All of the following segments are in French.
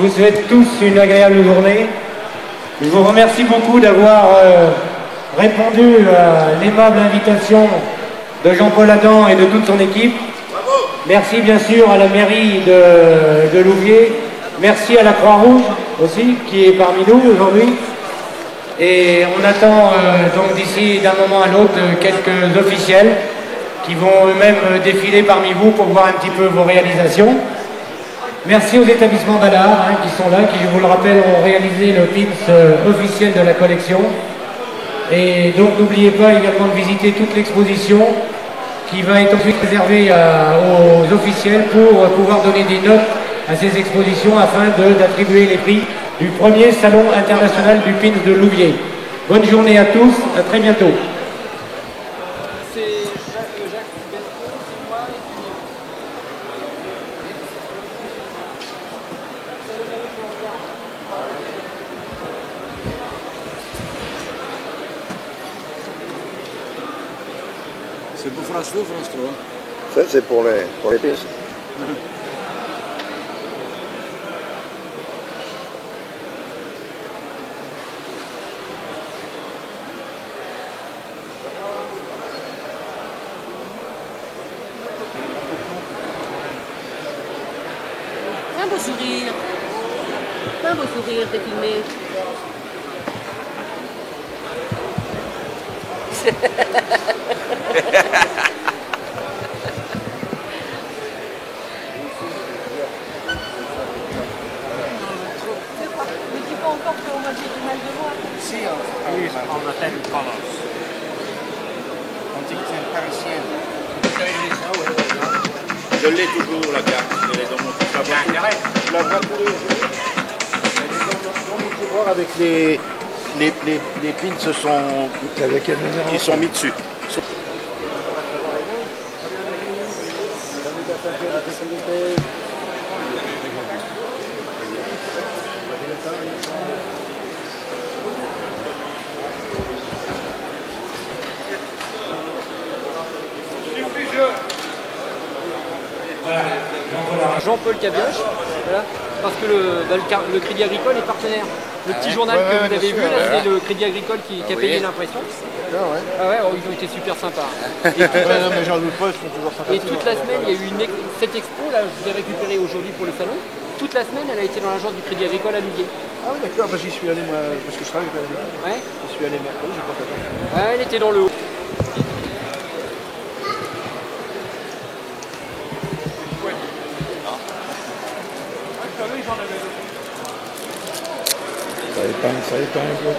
Je vous souhaite tous une agréable journée. Je vous remercie beaucoup d'avoir répondu à l'aimable invitation de Jean-Paul Adam et de toute son équipe. Bravo. Merci bien sûr à la mairie de Louviers. Merci à la Croix-Rouge aussi, qui est parmi nous aujourd'hui. Et on attend donc d'ici d'un moment à l'autre quelques officiels qui vont eux-mêmes défiler parmi vous pour voir un petit peu vos réalisations. Merci aux établissements d'art qui sont là, qui, je vous le rappelle, ont réalisé le pins officiel de la collection. Et donc n'oubliez pas également de visiter toute l'exposition qui va être ensuite réservée aux officiels pour pouvoir donner des notes à ces expositions afin d'attribuer les prix du premier salon international du pins de Louviers. Bonne journée à tous, à très bientôt. C'est pour France 2 ou France 3? Ça, c'est pour les pistes. Un beau sourire. Un beau sourire, t'es filmé. Si, on appelle Colors. Antiquité parisienne. Je l'ai toujours la carte, je l'ai dans mon truc là-bas. Je la vois tous les jours. Dans mon tiroir avec les pins ils sont mis dessus. Jean-Paul Cabioche, voilà, parce que le Crédit Agricole est partenaire. Le petit journal que vous avez vu, là, c'est le Crédit Agricole qui a payé l'impression. Ah ouais, ils ont été super sympas. Mais j'en doute pas, ils sont toujours sympas. Et toute la semaine, il y a eu cette expo, là, je vous ai récupéré aujourd'hui pour le salon. Toute la semaine, elle a été dans l'agence du Crédit Agricole à Louviers. Ah oui, d'accord, j'y suis allé moi, parce que je travaille avec la. Ouais. J'y suis allé mercredi, j'ai pas fait ça. Ouais, elle était dans le haut. Ça éteint un peu.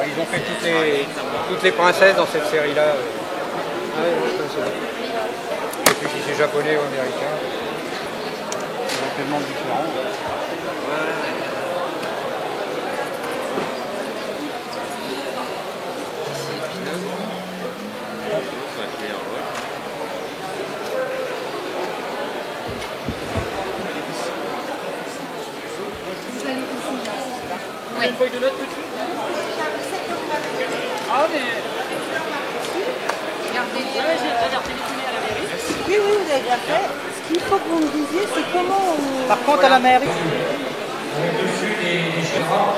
Ils ont fait toutes les princesses dans cette série-là. Ah oui, je connaissais pas. Je sais plus si c'est japonais ou américain. C'est tellement différent. Une feuille de notes tout de suite. Ah mais... Regardez, téléphoné à la mairie. Oui, vous avez déjà fait. Ce qu'il faut que vous me disiez, c'est comment on... Par contre, à la mairie... Au-dessus des chevaux,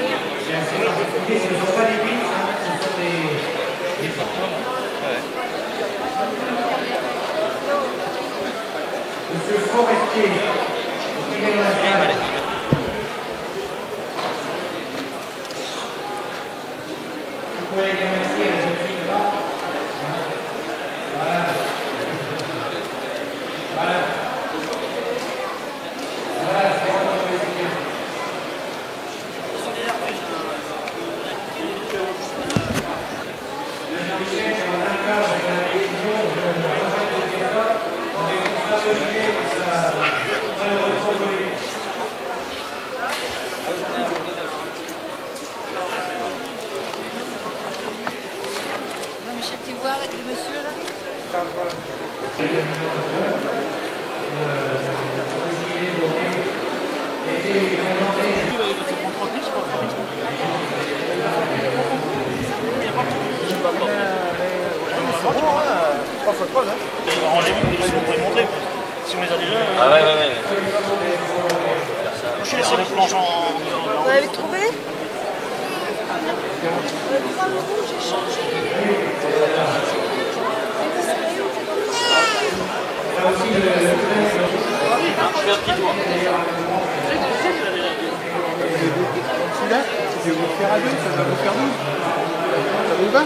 il y Ce ne sont pas des pins, ce sont des Monsieur Forestier, vous pouvez dans la salle. Vous pouvez les remercier à la jeune fille là-bas. Voilà. Voilà. Voilà, c'est vraiment bien. Jean-Michel, c'est en accord avec la décision de Jean-Jacques Descartes. On est constaté que ça va le retrouver. Jean-Michel, tu vois avec le monsieur là? On les montrer. Si on les a déjà. Ah ouais. Je suis laissé les planches en. Vous l'avez trouvé? 3 euros, j'ai changé. Celui-là, je vais vous le faire à 2, ça va vous faire 12. Ça vous va?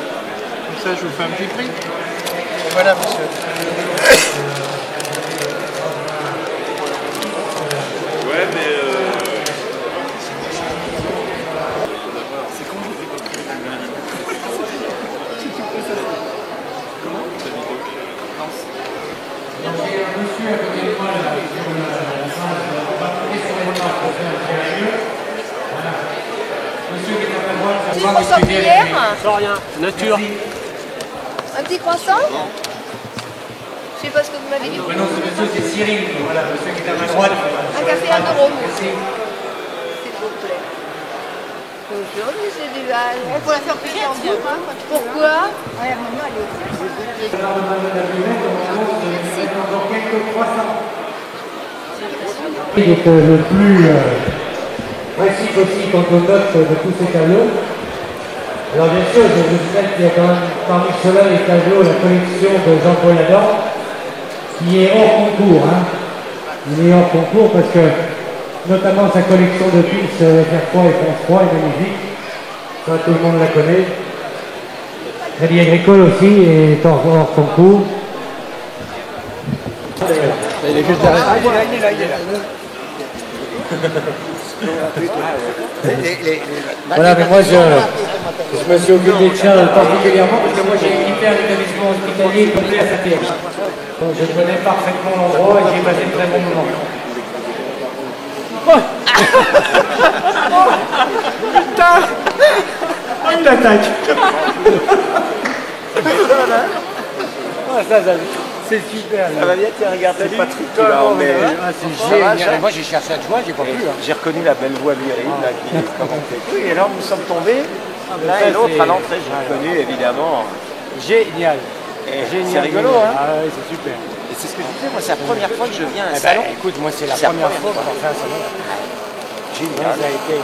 Comme ça, je vous fais un petit prix. Et voilà, monsieur. Ouais, mais C'est con, je fais Comment? J'ai un monsieur à côté de moi là, sur la salle, on va trouver sur les marques pour faire un sérieux. Voilà. Monsieur qui est à ma droite, Petit ça va croissant m'expliquer. prière, Sans rien. Nature. un petit croissant. Je sais pas ce que vous m'avez dit. Le nom de ce monsieur c'est Cyril, voilà, monsieur qui est à ma droite. Un café à 1 euro. Merci. S'il vous plaît. Bonjour, monsieur Duval. On peut la faire payer en deux. Pourquoi? Maman, elle est au Alors, madame la Bumette, on annonce qu'il reste encore quelques croissants. Il est le plus précis possible quant aux notes de tous ces tableaux. Alors bien sûr, je vous signale qu'il y a quand même parmi ceux-là les tableaux, la collection de Jean-Paul Adam, qui est hors concours. Hein. Il est hors concours parce que notamment sa collection de pins FR3 et France 3 est magnifique. Ça, tout le monde la connaît. Crédit Agricole aussi est hors concours. Il est juste derrière. Il est là. Voilà, mais moi je me suis occupé de ça particulièrement parce que moi j'ai équipé un établissement hospitalier complet à Saint-Étienne. Donc je connais parfaitement l'endroit et j'ai passé de très bons moments. Putain! Il l'attaque! C'est super! Ça va bien, tiens, regarde, c'est Patrick qui l'a emmené. C'est génial! Moi j'ai cherché à toi, j'ai pas pu. J'ai reconnu la belle voix virile là qui est commentée. Oui, et là nous sommes tombés l'un et l'autre à l'entrée. J'ai reconnu évidemment. Génial! C'est rigolo, hein? Ah oui, c'est super! Et c'est ce que je disais, moi c'est la première fois que je viens à un Eh salon. ben, écoute, moi c'est la C'est la première première fois qu'on fait un salon. Génial. Ça a été,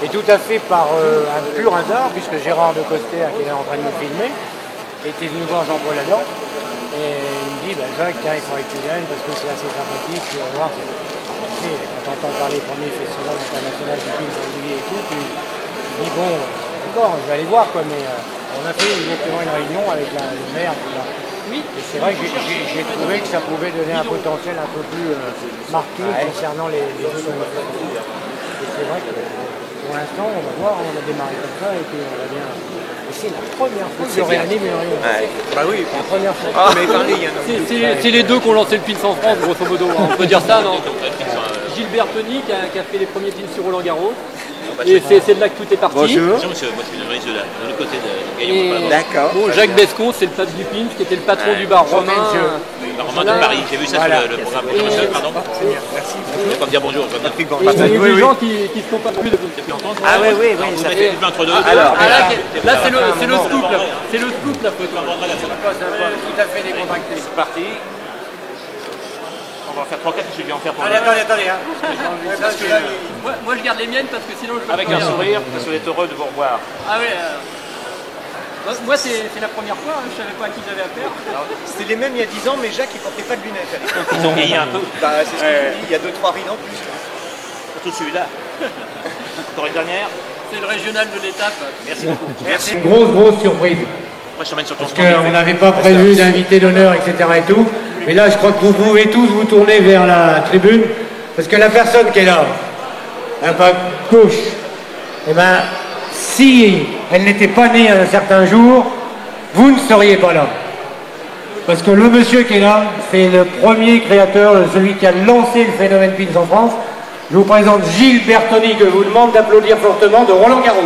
et tout à fait par un pur hasard, puisque Gérard de Coster, qui est en train de me filmer, était venu voir Jean-Paul Adam, et il me dit, Jacques, tiens, il faudrait que tu viennes, parce que c'est assez sympathique, tu vas voir. Tu sais, quand tu entends parler des premiers festivals internationaux du film régulier et tout, tu dis, bon, d'accord, je vais aller voir, quoi, mais on a fait exactement une réunion avec le maire. Oui. Et c'est vrai que j'ai trouvé que ça pouvait donner un potentiel un peu plus marqué concernant les jeux de la. Et c'est vrai que pour l'instant, on va voir, on a démarré comme ça et puis on va bien. Et c'est la première fois que je réanime une réunion. Bah oui. La première fois. C'est les deux qui ont lancé le pins en France, grosso modo. On peut dire ça, non? Gilbert Tony qui a fait les premiers pins sur Roland Garros. Et c'est de là que tout est parti. Bonjour. Bonjour monsieur, moi je suis le journaliste de l'autre côté de Gaillon. D'accord. Bon, Jacques Bescon, c'est le pape du pins, qui était le patron du bar romain. Romain de Paris, j'ai vu ça sur le programme. Bonjour monsieur, pardon. Merci. Je vais pas me dire bonjour, je vais me dire Il y a des gens qui ne sont pas plus de vous. Ah oui, vous avez fait entre deux. Alors, Là, c'est le scoop, là. C'est le scoop, la photo. Tout à fait décontracté. C'est parti. On va en faire 3-4, j'ai dû en faire pour Attendez. Hein. Moi, je garde les miennes parce que sinon je peux avec pas un dire. sourire, parce qu'on est heureux de vous revoir. Ah ouais. Moi, c'est la première fois, hein, je savais pas à qui j'avais affaire. C'était les mêmes il y a 10 ans, mais Jacques il portait pas de lunettes à l'époque. Ils ont vieilli un peu. Bah, c'est ce que je dis, il y a 2-3 rides en plus. Surtout celui-là. Encore une dernière. C'est le régional de l'étape. Merci beaucoup. Merci. Grosse surprise. Après, je t'emmène sur ton Parce qu'on n'avait pas prévu d'invité d'honneur, etc. et tout. Mais là, je crois que vous pouvez tous vous tourner vers la tribune. Parce que la personne qui est là, un pas gauche, eh ben, si elle n'était pas née un certain jour, vous ne seriez pas là. Parce que le monsieur qui est là, c'est le premier créateur, celui qui a lancé le phénomène Pins en France. Je vous présente Gilles Bertoni, que je vous demande d'applaudir fortement, de Roland-Garros.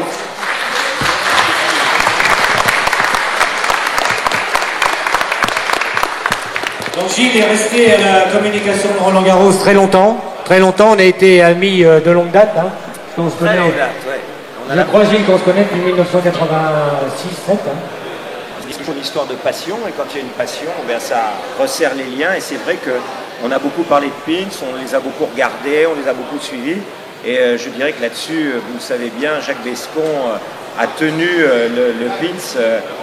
Donc Gilles est resté à la communication de Roland-Garros très longtemps. Très longtemps, on a été amis de longue date. Hein. On se connaît. Je crois, Gilles, qu'on se connaît depuis 1986-7. Hein. C'est une histoire de passion, et quand il y a une passion, ben, ça resserre les liens, et c'est vrai qu'on a beaucoup parlé de Pins, on les a beaucoup regardés, on les a beaucoup suivis, et je dirais que là-dessus, vous le savez bien, Jacques Bescon a tenu le Pins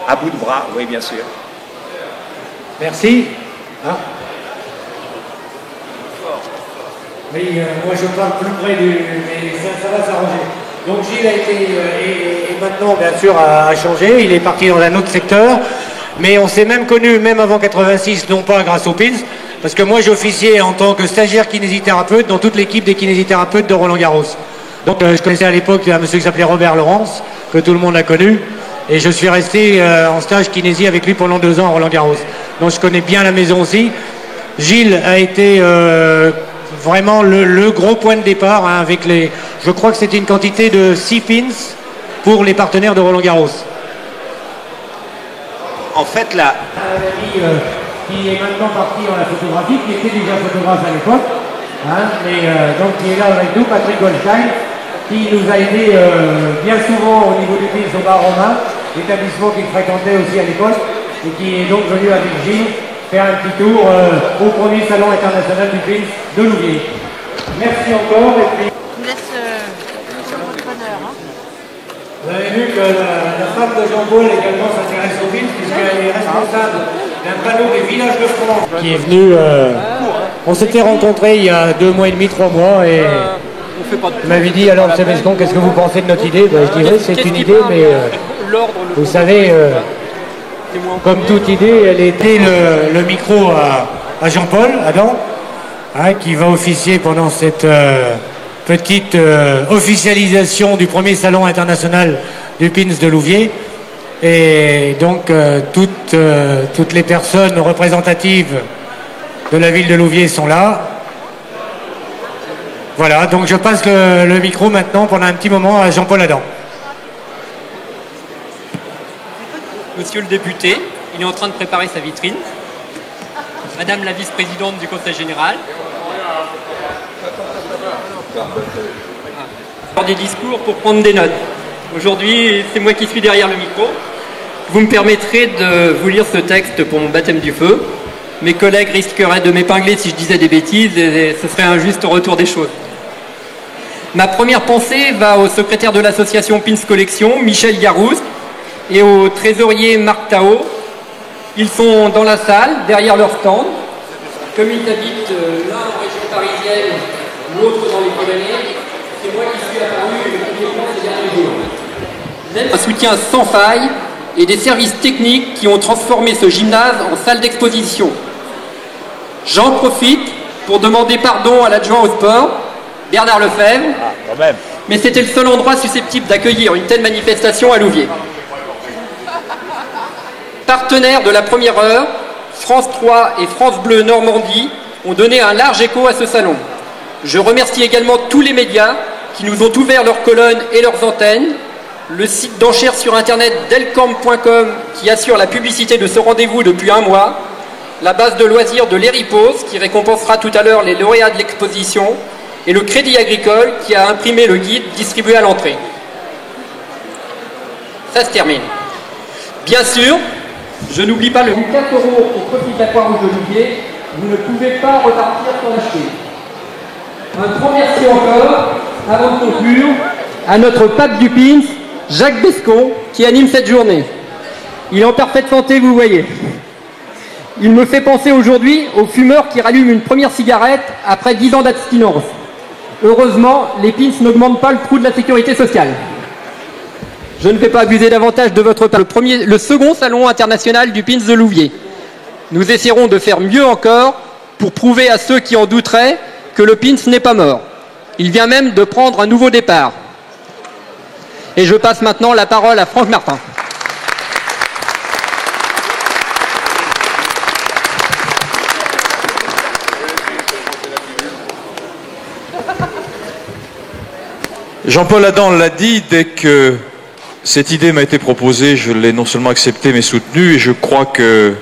à bout de bras, oui bien sûr. Merci. Hein? Oui, moi je parle plus près du... mais ça va s'arranger. Donc Gilles a été, et maintenant bien sûr a changé, il est parti dans un autre secteur, mais on s'est même connu, même avant 86, non pas grâce aux Pins, parce que moi j'officiais en tant que stagiaire kinésithérapeute dans toute l'équipe des kinésithérapeutes de Roland-Garros. Donc je connaissais à l'époque un monsieur qui s'appelait Robert Laurence, que tout le monde a connu, et je suis resté en stage kinésie avec lui pendant 2 ans à Roland-Garros. Donc je connais bien la maison aussi. Gilles a été... vraiment le gros point de départ, hein, avec les... Je crois que c'était une quantité de 6 pins pour les partenaires de Roland-Garros. En fait, là... Un ami qui est maintenant parti dans la photographie, qui était déjà photographe à l'époque, hein, mais donc qui est là avec nous, Patrick Goldstein, qui nous a aidé bien souvent au niveau du pins au bar romain, l'établissement qu'il fréquentait aussi à l'époque, et qui est donc venu avec Gilles faire un petit tour au premier salon international du Pins de Louviers. Merci encore. Et puis... Je vous laisse votre bonheur. Hein. Vous avez vu que la femme de Jean-Paul également s'intéresse au Pins, puisqu'elle est responsable d'un panneau des villages de France. Qui est venu... on s'était rencontrés il y a 2 mois et demi, 3 mois, et il m'avait dit, alors M. Bescon, qu'est-ce que vous pensez de notre idée? Je dirais c'est une idée, mais vous savez... comme toute idée, elle était le micro à Jean-Paul, Adam, hein, qui va officier pendant cette petite officialisation du premier salon international du Pins de Louviers. Et donc, toutes les personnes représentatives de la ville de Louviers sont là. Voilà, donc je passe le micro maintenant pendant un petit moment à Jean-Paul Adam. Monsieur le député, il est en train de préparer sa vitrine. Madame la vice-présidente du Conseil général. Faire des discours pour prendre des notes. Aujourd'hui, c'est moi qui suis derrière le micro. Vous me permettrez de vous lire ce texte pour mon baptême du feu. Mes collègues risqueraient de m'épingler si je disais des bêtises et ce serait un juste retour des choses. Ma première pensée va au secrétaire de l'association Pins Collection, Michel Garouste, et au trésorier Marc Tao. Ils sont dans la salle, derrière leur stand. Comme ils habitent l'un en région parisienne, l'autre dans les Pyrénées, c'est moi qui suis apparu régulièrement ces derniers jours. Même un soutien sans faille et des services techniques qui ont transformé ce gymnase en salle d'exposition. J'en profite pour demander pardon à l'adjoint au sport, Bernard Lefebvre, mais c'était le seul endroit susceptible d'accueillir une telle manifestation à Louviers. Partenaires de la première heure, France 3 et France Bleu Normandie ont donné un large écho à ce salon. Je remercie également tous les médias qui nous ont ouvert leurs colonnes et leurs antennes, le site d'enchères sur internet delcamp.com qui assure la publicité de ce rendez-vous depuis 1 mois, la base de loisirs de l'Héripose qui récompensera tout à l'heure les lauréats de l'exposition et le Crédit Agricole qui a imprimé le guide distribué à l'entrée. Ça se termine. Bien sûr, je n'oublie pas le 4 € au profit d'Aquarouge de Louviers vous ne pouvez pas repartir sans l'acheter. Un grand merci encore, avant de conclure, à notre pape du Pins, Jacques Bescon, qui anime cette journée. Il est en parfaite santé, vous voyez. Il me fait penser aujourd'hui aux fumeurs qui rallument une première cigarette après 10 ans d'abstinence. Heureusement, les Pins n'augmentent pas le trou de la sécurité sociale. Je ne vais pas abuser davantage de votre part. Le second salon international du Pins de Louviers. Nous essaierons de faire mieux encore pour prouver à ceux qui en douteraient que le Pins n'est pas mort. Il vient même de prendre un nouveau départ. Et je passe maintenant la parole à Franck Martin. Jean-Paul Adam l'a dit, dès que cette idée m'a été proposée, je l'ai non seulement acceptée mais soutenue, et je crois que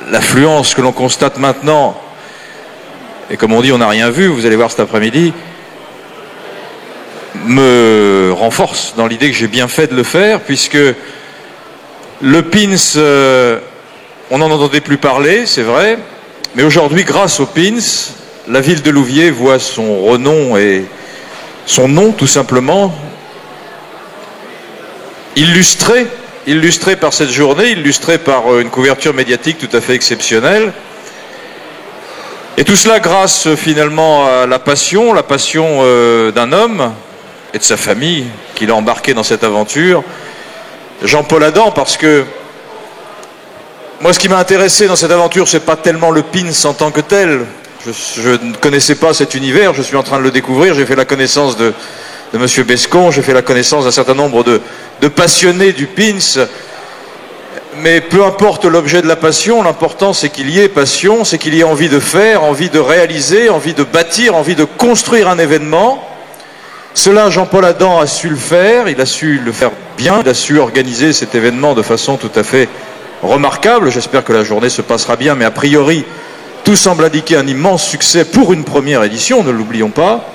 l'affluence que l'on constate maintenant, et comme on dit on n'a rien vu, vous allez voir cet après-midi, me renforce dans l'idée que j'ai bien fait de le faire, puisque le Pins, on n'en entendait plus parler, c'est vrai, mais aujourd'hui, grâce au Pins, la ville de Louviers voit son renom et son nom, tout simplement, illustré par cette journée, illustré par une couverture médiatique tout à fait exceptionnelle. Et tout cela grâce finalement à la passion d'un homme et de sa famille qui l'a embarqué dans cette aventure, Jean-Paul Adam, parce que moi ce qui m'a intéressé dans cette aventure, c'est pas tellement le Pins en tant que tel. Je ne connaissais pas cet univers, je suis en train de le découvrir, j'ai fait la connaissance de M. Bescon, j'ai fait la connaissance d'un certain nombre de passionnés du Pins, mais peu importe l'objet de la passion, l'important c'est qu'il y ait passion, c'est qu'il y ait envie de faire, envie de réaliser, envie de bâtir, envie de construire un événement. Cela, Jean-Paul Adam a su le faire, il a su le faire bien, il a su organiser cet événement de façon tout à fait remarquable. J'espère que la journée se passera bien, mais a priori, tout semble indiquer un immense succès pour une première édition, ne l'oublions pas.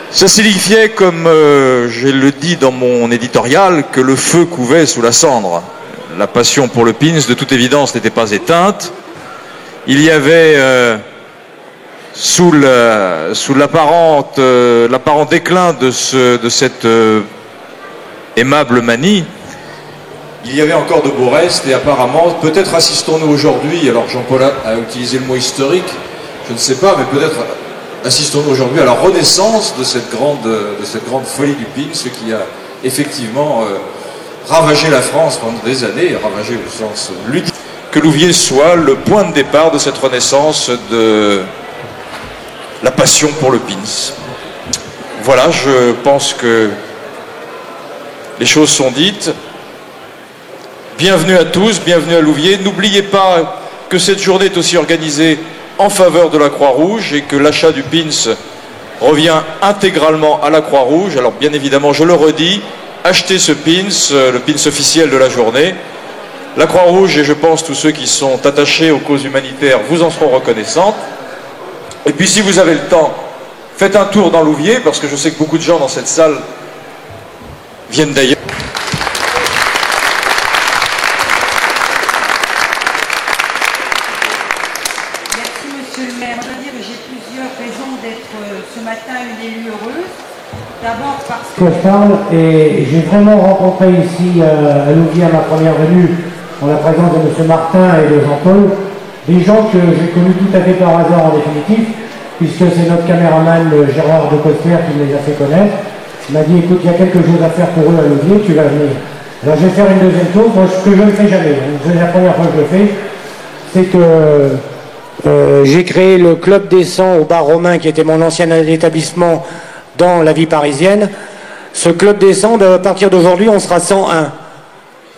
Ça signifiait, comme je le dis dans mon éditorial, que le feu couvait sous la cendre. La passion pour le Pins, de toute évidence, n'était pas éteinte. Il y avait, sous l'apparent déclin de cette aimable manie, il y avait encore de beaux restes, et apparemment, peut-être assistons-nous aujourd'hui, alors Jean-Paul a utilisé le mot historique, je ne sais pas, mais peut-être assistons-nous aujourd'hui à la renaissance de cette grande folie du Pins, ce qui a effectivement ravagé la France pendant des années, ravagé au sens ludique. Que Louviers soit le point de départ de cette renaissance de la passion pour le Pins. Voilà, je pense que les choses sont dites. Bienvenue à tous, bienvenue à Louviers. N'oubliez pas que cette journée est aussi organisée en faveur de la Croix-Rouge et que l'achat du Pins revient intégralement à la Croix-Rouge. Alors bien évidemment, je le redis, achetez ce Pins, le Pins officiel de la journée. La Croix-Rouge et je pense tous ceux qui sont attachés aux causes humanitaires vous en seront reconnaissants. Et puis si vous avez le temps, faites un tour dans Louviers, parce que je sais que beaucoup de gens dans cette salle viennent d'ailleurs. D'abord parce que je parle, et j'ai vraiment rencontré ici à Louviers à ma première venue, en la présence de M. Martin et de Jean-Paul, des gens que j'ai connus tout à fait par hasard en définitive, puisque c'est notre caméraman Gérard de Coster qui me les a fait connaître. Il m'a dit écoute, il y a quelque chose à faire pour eux à Louviers, tu vas venir. Alors je vais faire une deuxième chose, moi, ce que je ne fais jamais, c'est la première fois que je le fais, c'est que j'ai créé le Club des 100 au bar Romain, qui était mon ancien établissement dans la vie parisienne. Ce Club des 100, à partir d'aujourd'hui, on sera 101.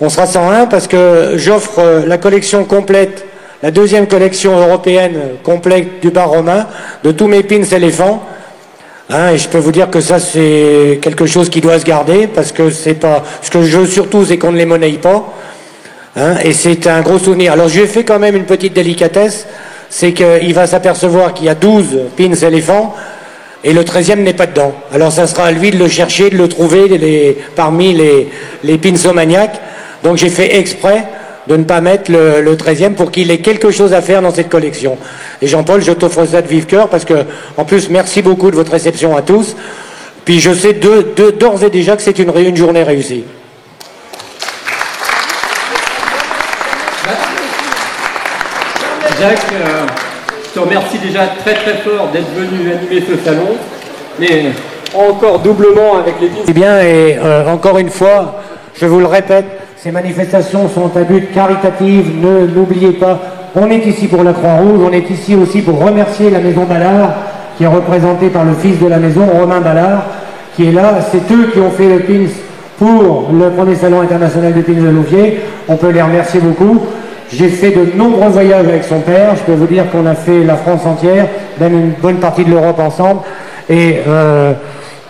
On sera 101 parce que j'offre la collection complète, la deuxième collection européenne complète du bar Romain, de tous mes pins éléphants. Et je peux vous dire que ça, c'est quelque chose qui doit se garder, parce que c'est pas... Ce que je veux surtout, c'est qu'on ne les monnaie pas. Et c'est un gros souvenir. Alors, je lui ai fait quand même une petite délicatesse, c'est qu'il va s'apercevoir qu'il y a 12 pins éléphants, et le 13e n'est pas dedans. Alors ça sera à lui de le chercher, de le trouver parmi les pinsomaniacs. Donc j'ai fait exprès de ne pas mettre le 13e pour qu'il ait quelque chose à faire dans cette collection. Et Jean-Paul, je t'offre ça de vive cœur parce que, en plus, merci beaucoup de votre réception à tous. Puis je sais d'ores et déjà que c'est une journée réussie. Jacques, je te remercie déjà très très fort d'être venu animer ce salon, mais encore doublement avec les Eh bien, et encore une fois, je vous le répète, ces manifestations sont à but caritatif, n'oubliez pas, on est ici pour la Croix-Rouge, on est ici aussi pour remercier la Maison Ballard, qui est représentée par le fils de la maison, Romain Ballard, qui est là. C'est eux qui ont fait le pins pour le premier salon international de pins de Louviers. On peut les remercier beaucoup. J'ai fait de nombreux voyages avec son père. Je peux vous dire qu'on a fait la France entière, même une bonne partie de l'Europe ensemble. Et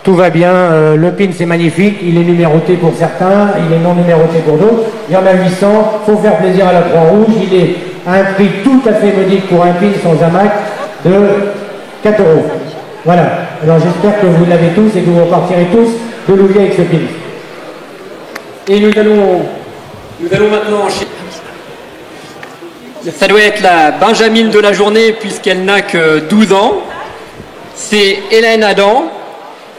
tout va bien. Le pin, c'est magnifique. Il est numéroté pour certains, il est non numéroté pour d'autres. Il y en a 800. Il faut faire plaisir à la Croix-Rouge. Il est à un prix tout à fait modique pour un pin sans hamac de 4 €. Voilà. Alors j'espère que vous l'avez tous et que vous repartirez tous de Louviers avec ce pin. Et nous allons maintenant enchaîner. Ça doit être la Benjamine de la journée puisqu'elle n'a que 12 ans. C'est Hélène Adam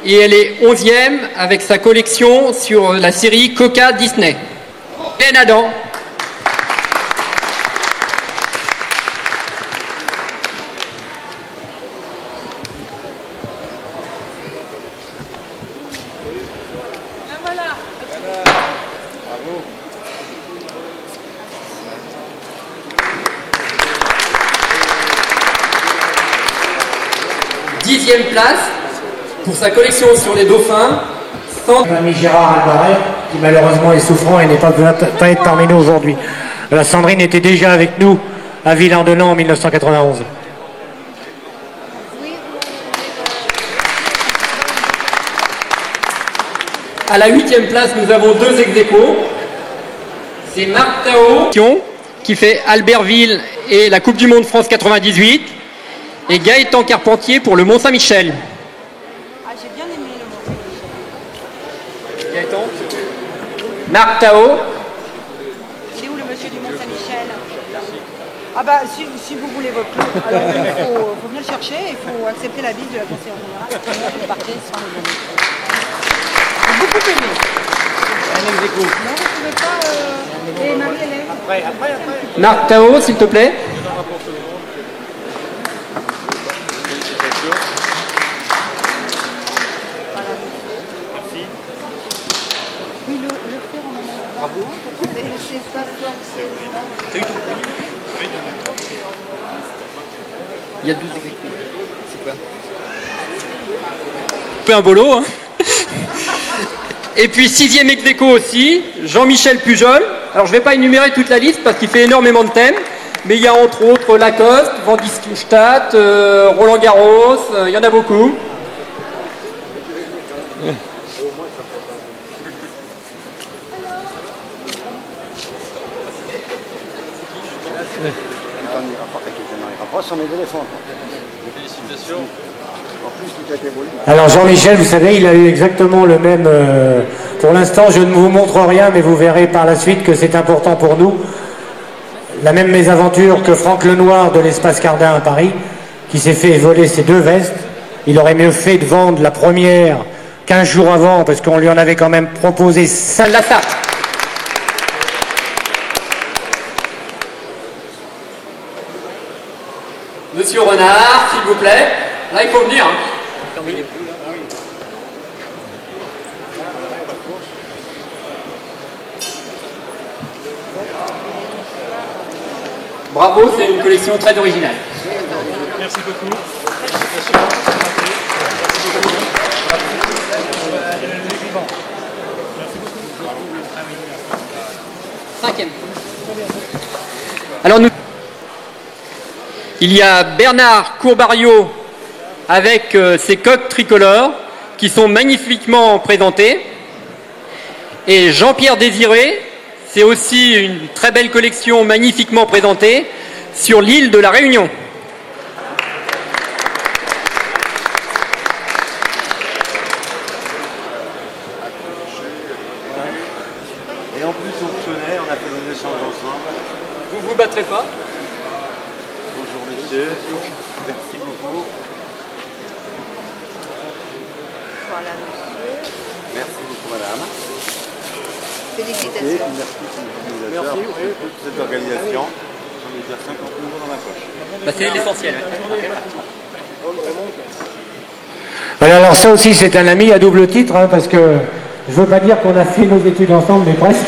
et elle est 11e avec sa collection sur la série Coca Disney. Hélène Adam. Place pour sa collection sur les dauphins. L'ami Gérard Albaret, qui malheureusement est souffrant et n'est pas être parmi nous aujourd'hui. La Sandrine était déjà avec nous à Villan-de-Lans en 1991. À la 8e place, nous avons 2 ex-aequo. C'est Marc Tao qui fait Albertville et la Coupe du Monde France 98. Et Gaëtan Carpentier pour le Mont-Saint-Michel. Ah, j'ai bien aimé le Mont-Saint-Michel. Gaëtan. Marc Tao. C'est où le monsieur du Mont-Saint-Michel? Ah bah, si vous voulez votre club, alors il faut venir le chercher, il faut accepter la bise de la conseillère générale. Vous partez sans le donner. J'ai beaucoup aimé. Un ex-aequo. Non, vous ne pouvez pas... Et Marie-Hélène. Après. Marc Tao, s'il te plaît. Il y a 12 ex-aequo. C'est quoi? Un bolo, hein. Et puis 6e ex-aequo aussi, Jean-Michel Pujol. Alors je ne vais pas énumérer toute la liste parce qu'il fait énormément de thèmes, mais il y a entre autres Lacoste, Van Distelstadt, Roland Garros, il y en a beaucoup. Félicitations. Alors Jean-Michel, vous savez, il a eu exactement le même... pour l'instant, je ne vous montre rien, mais vous verrez par la suite que c'est important pour nous. La même mésaventure que Franck Lenoir de l'Espace Cardin à Paris, qui s'est fait voler ses 2 vestes. Il aurait mieux fait de vendre la première 15 jours avant, parce qu'on lui en avait quand même proposé 5 la tarte. Monsieur Renard, s'il vous plaît. Là, il faut venir. Hein. Bravo, c'est une collection très originale. Merci beaucoup. 5e. Alors il y a Bernard Courbario avec ses coques tricolores qui sont magnifiquement présentées. Et Jean-Pierre Désiré, c'est aussi une très belle collection magnifiquement présentée sur l'île de la Réunion. Et en plus, on tenait, on a fait des échanges ensemble. Vous vous battrez pas? Bonjour messieurs, merci beaucoup. Voilà, monsieur. Merci beaucoup madame. Félicitations. Et merci pour cette organisation. J'en ai déjà 50 euros dans ma poche. Bah, c'est l'essentiel. Voilà, alors ça aussi c'est un ami à double titre, hein, parce que je veux pas dire qu'on a fait nos études ensemble, mais presque.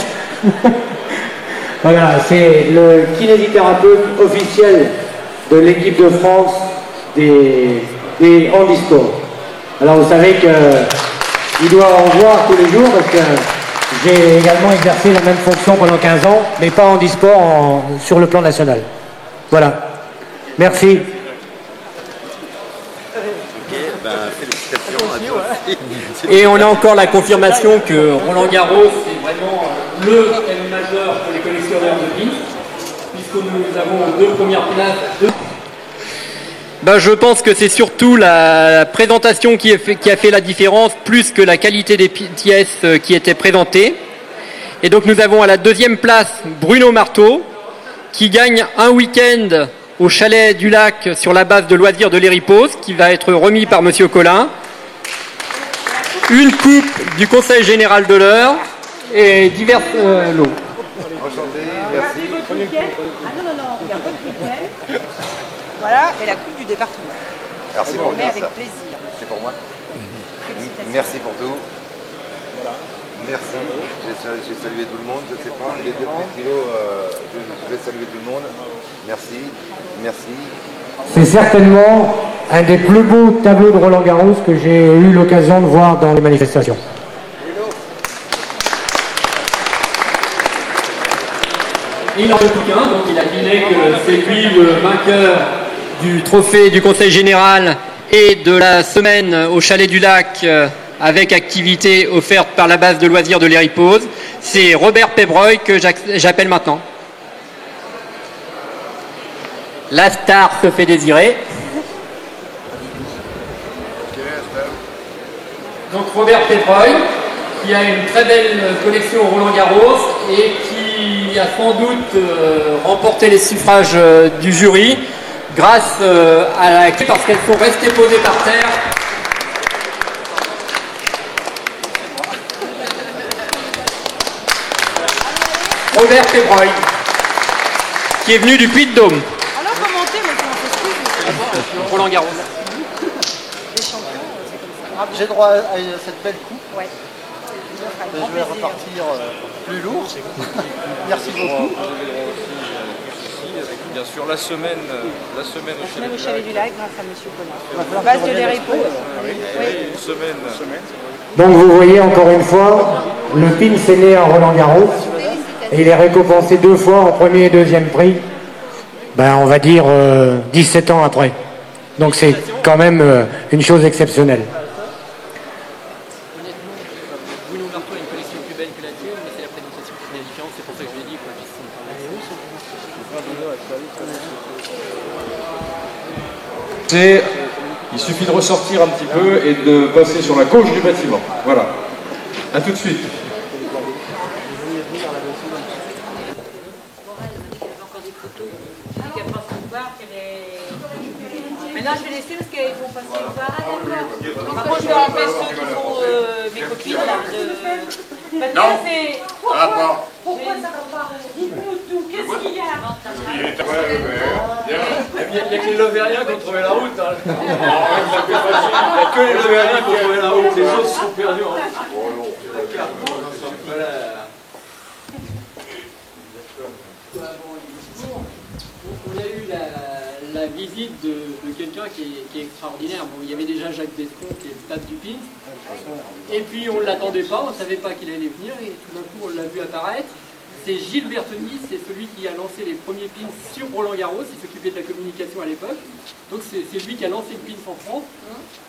Voilà, c'est le kinésithérapeute officiel de l'équipe de France des handisports. Alors vous savez qu'il doit en voir tous les jours, parce que j'ai également exercé la même fonction pendant 15 ans, mais pas en handisport sur le plan national. Voilà. Merci. Félicitations à toi aussi. Et on a encore la confirmation que Roland Garros est vraiment le thème majeur pour les collectionneurs de pins, puisque nous avons 2 premières places. Je pense que c'est surtout la présentation qui a fait la différence, plus que la qualité des pièces qui étaient présentées. Et donc nous avons à la 2e place Bruno Marteau, qui gagne un week-end au chalet du lac sur la base de loisirs de l'Héripose, qui va être remis par Monsieur Collin. Une coupe du Conseil Général de l'Eure et divers lots. Enchanté, merci. Ah non, il y a votre week-end. Voilà, et la coupe du département. Merci pour avec ça. plaisir. C'est pour moi. Merci pour tout. Merci. J'ai salué tout le monde, je ne sais pas. Les 2 kilos, je vais saluer tout le monde. Merci. Merci. C'est certainement un des plus beaux tableaux de Roland Garros que j'ai eu l'occasion de voir dans les manifestations. Il en veut plus qu'un, donc il a deviné que c'est lui le vainqueur du trophée du Conseil Général et de la semaine au Chalet du Lac avec activité offerte par la base de loisirs de l'Héripose. C'est Robert Pébreuil que j'appelle maintenant. La star se fait désirer. Donc Robert Pébreuil, qui a une très belle collection Roland Garros et qui a sans doute remporté les suffrages du jury grâce à la clé, parce qu'elles sont restées posées par terre. Robert Pébreuil, qui est venu du Puy-de-Dôme. Alors commentez, mais comment Roland Garros. Les champions, c'est comme ça. J'ai droit à cette belle coupe. Ouais. Je vais repartir plus lourd. Merci beaucoup. Bien sûr, la semaine au Chalet du Lac, grâce à M. Collin. Base de l'Héripose. Oui. Une semaine. Donc vous voyez encore une fois, le PIN est né à Roland Garros et il est récompensé 2 fois en premier et 2e prix, on va dire 17 ans après. Donc c'est quand même une chose exceptionnelle. Bruno Marteau a une collection plus belle que la tienne, mais c'est la présentation qui fait la différence, c'est pour ça que je l'ai dit. Il suffit de ressortir un petit peu et de passer sur la gauche du bâtiment. Voilà. A tout de suite. Maintenant, je vais laisser parce qu'ils vont passer au bar. Par contre, je vais enlever ceux qui font mes copines là. Non. C'est... Pourquoi ça va pas? Dites-nous tout. Qu'est-ce qu'il y a? Il n'y a que les Lovériens qui ont trouvé la route. Hein. Il n'y a que les Lovériens qui ont trouvé la route. Les autres sont perdus. On a eu la visite de quelqu'un qui est extraordinaire. Bon, il y avait déjà Jacques Descon qui est le stade du PIN. Et puis on ne l'attendait pas, on ne savait pas qu'il allait venir. Et tout d'un coup on l'a vu apparaître. C'est Gilles Bertoni, c'est celui qui a lancé les premiers pins sur Roland Garros. Il s'occupait de la communication à l'époque. Donc c'est lui qui a lancé le pins en France.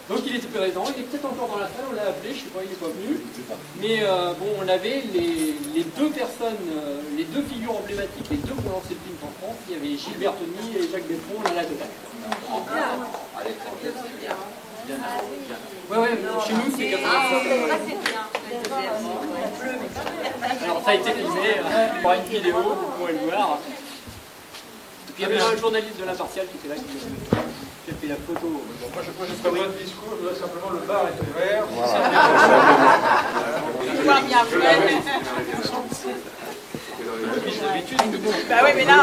Donc il était présent, il est peut-être encore dans la salle, on l'a appelé, je ne sais pas, il n'est pas venu. Mais bon, on avait les 2 personnes, les 2 figures emblématiques, les 2 qui ont lancé le pins en France. Il y avait Gilles Bertoni et Jacques Descon, on a la totale. Ouais, chez nous c'est 85. C'est bien. Alors Ça a été filmé par une vidéo, vous pourrez le voir. Et puis il y avait un journaliste de l'Impartial qui était là, qui a fait la photo. Bon, moi je ne ferai pas de discours, je voudrais simplement le bar est ouvert. Bah oui, mais là,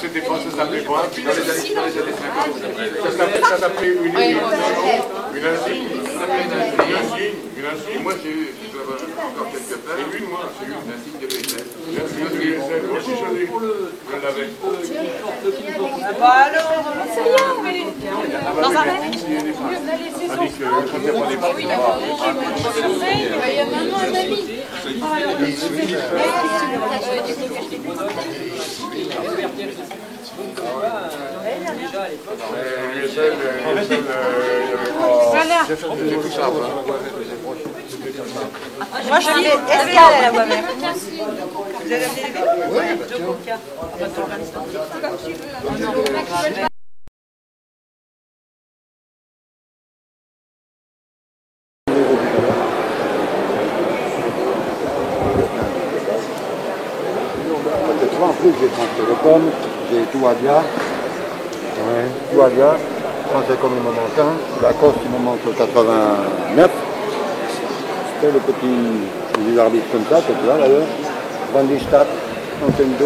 C'était pas, ça s'appelait quoi? Puis dans les années 50, ça s'appelait une insigne. Moi j'ai eu encore quelques temps. J'ai une, moi, j'ai eu une insigne de l'ESL. Moi aussi j'en ai eu. Je l'avais. bah alors, c'est rien, mais dans un verre. Tandis que quand il n'y a pas des Oui, d'accord. Il y a maintenant un ami. Moi, je fais escale à la voix mère. Vous avez amené les bébés? Oui, En plus, j'ai France Télécom, j'ai Touadia, France Télécom il me manque un, la Coste il me manque le 89, c'était le petit arbitre comme ça, c'est là d'ailleurs, Bandistat, Antenne 2.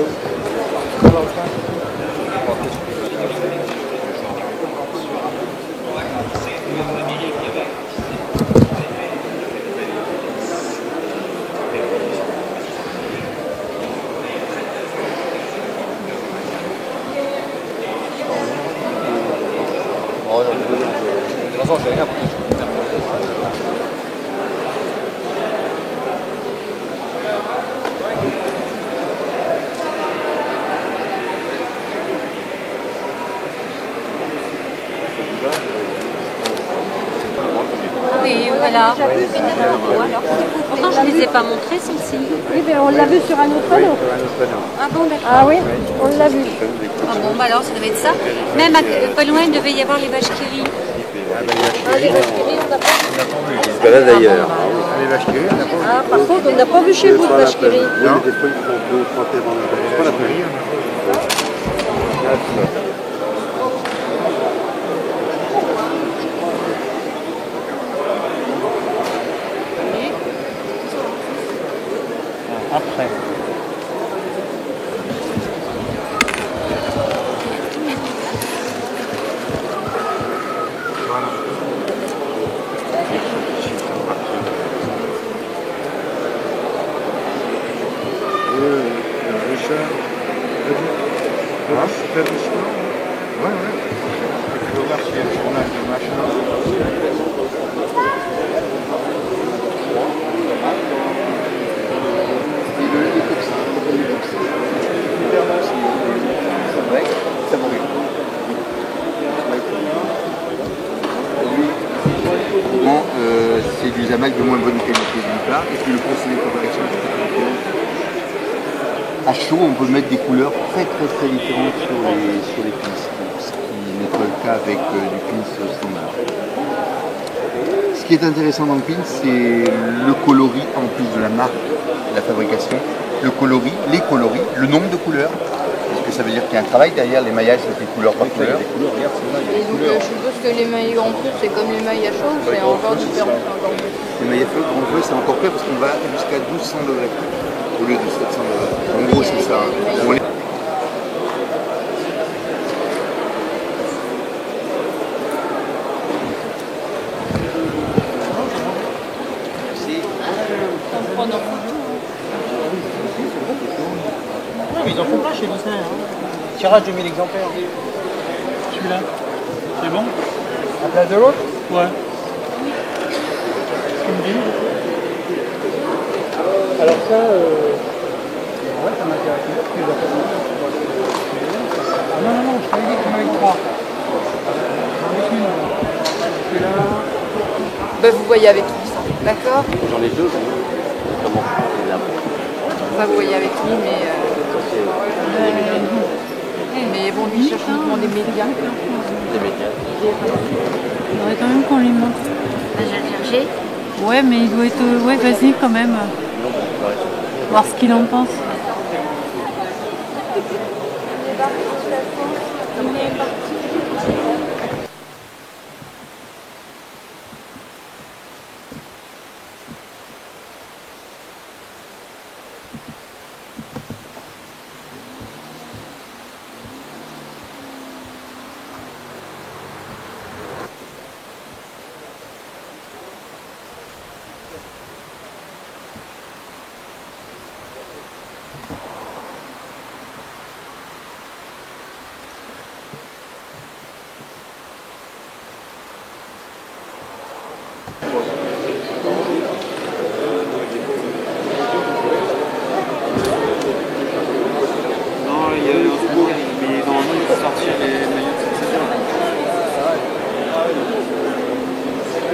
Oui, voilà. Pourtant, je ne les ai pas montrés, ceux-ci. Oui, mais on l'a vu sur un autre panneau. Ah bon, d'accord. Ah oui, on l'a vu. Ah bon, bah alors, ça devait être ça. Même pas loin, il devait y avoir les vaches qui rient. Ah, les vaches qui rient, on n'a pas vu. Ils se baladent ailleurs. Les vaches qui rient, on n'a pas vu. Ah, par contre, on n'a pas vu chez vous de vaches qui rient. Non, des trucs pour 2 ou 3 témoins. C'est pas la peine. Après. Richard, t'as dit ça? Ouais, ouais. Tu peux voir s'il y a le journal de machin. C'est du zamac de moins bonne qualité d'une part, et puis le procédé de fabrication est très différent. À chaud, on peut mettre des couleurs très différentes sur les pinces, ce qui n'est pas le cas avec du pince standard. Ce qui est intéressant dans le pince, c'est le coloris en plus de la marque, de la fabrication, le coloris, les coloris, le nombre de couleurs. Parce que ça veut dire qu'il y a un travail derrière les maillages, ça fait couleur par couleur. Et donc je suppose que les mailles en cours, c'est comme les mailles à chaud, c'est encore différent. Les mailles à chaud, en fait, c'est encore pire parce qu'on va jusqu'à 1200 degrés au lieu de 700 degrés. En gros, c'est ça. Non, mais ils en font pas chez Disney. Tirage de 1000 exemplaires. Celui-là. C'est bon? À la place de l'autre? Ouais. Alors ça, ouais, ça m'intéresse. Non, je t'avais dit que j'en avais 3. Celui-là. Bah, vous voyez avec qui ça, d'accord? J'en ai 2. Comment? Enfin, vous voyez avec qui, mais bon, lui cherche uniquement des médias. Des médias. Il faudrait quand même qu'on lui montre. J'ai Ouais, mais il doit être... Ouais, vas-y quand même. Voir ce qu'il en pense.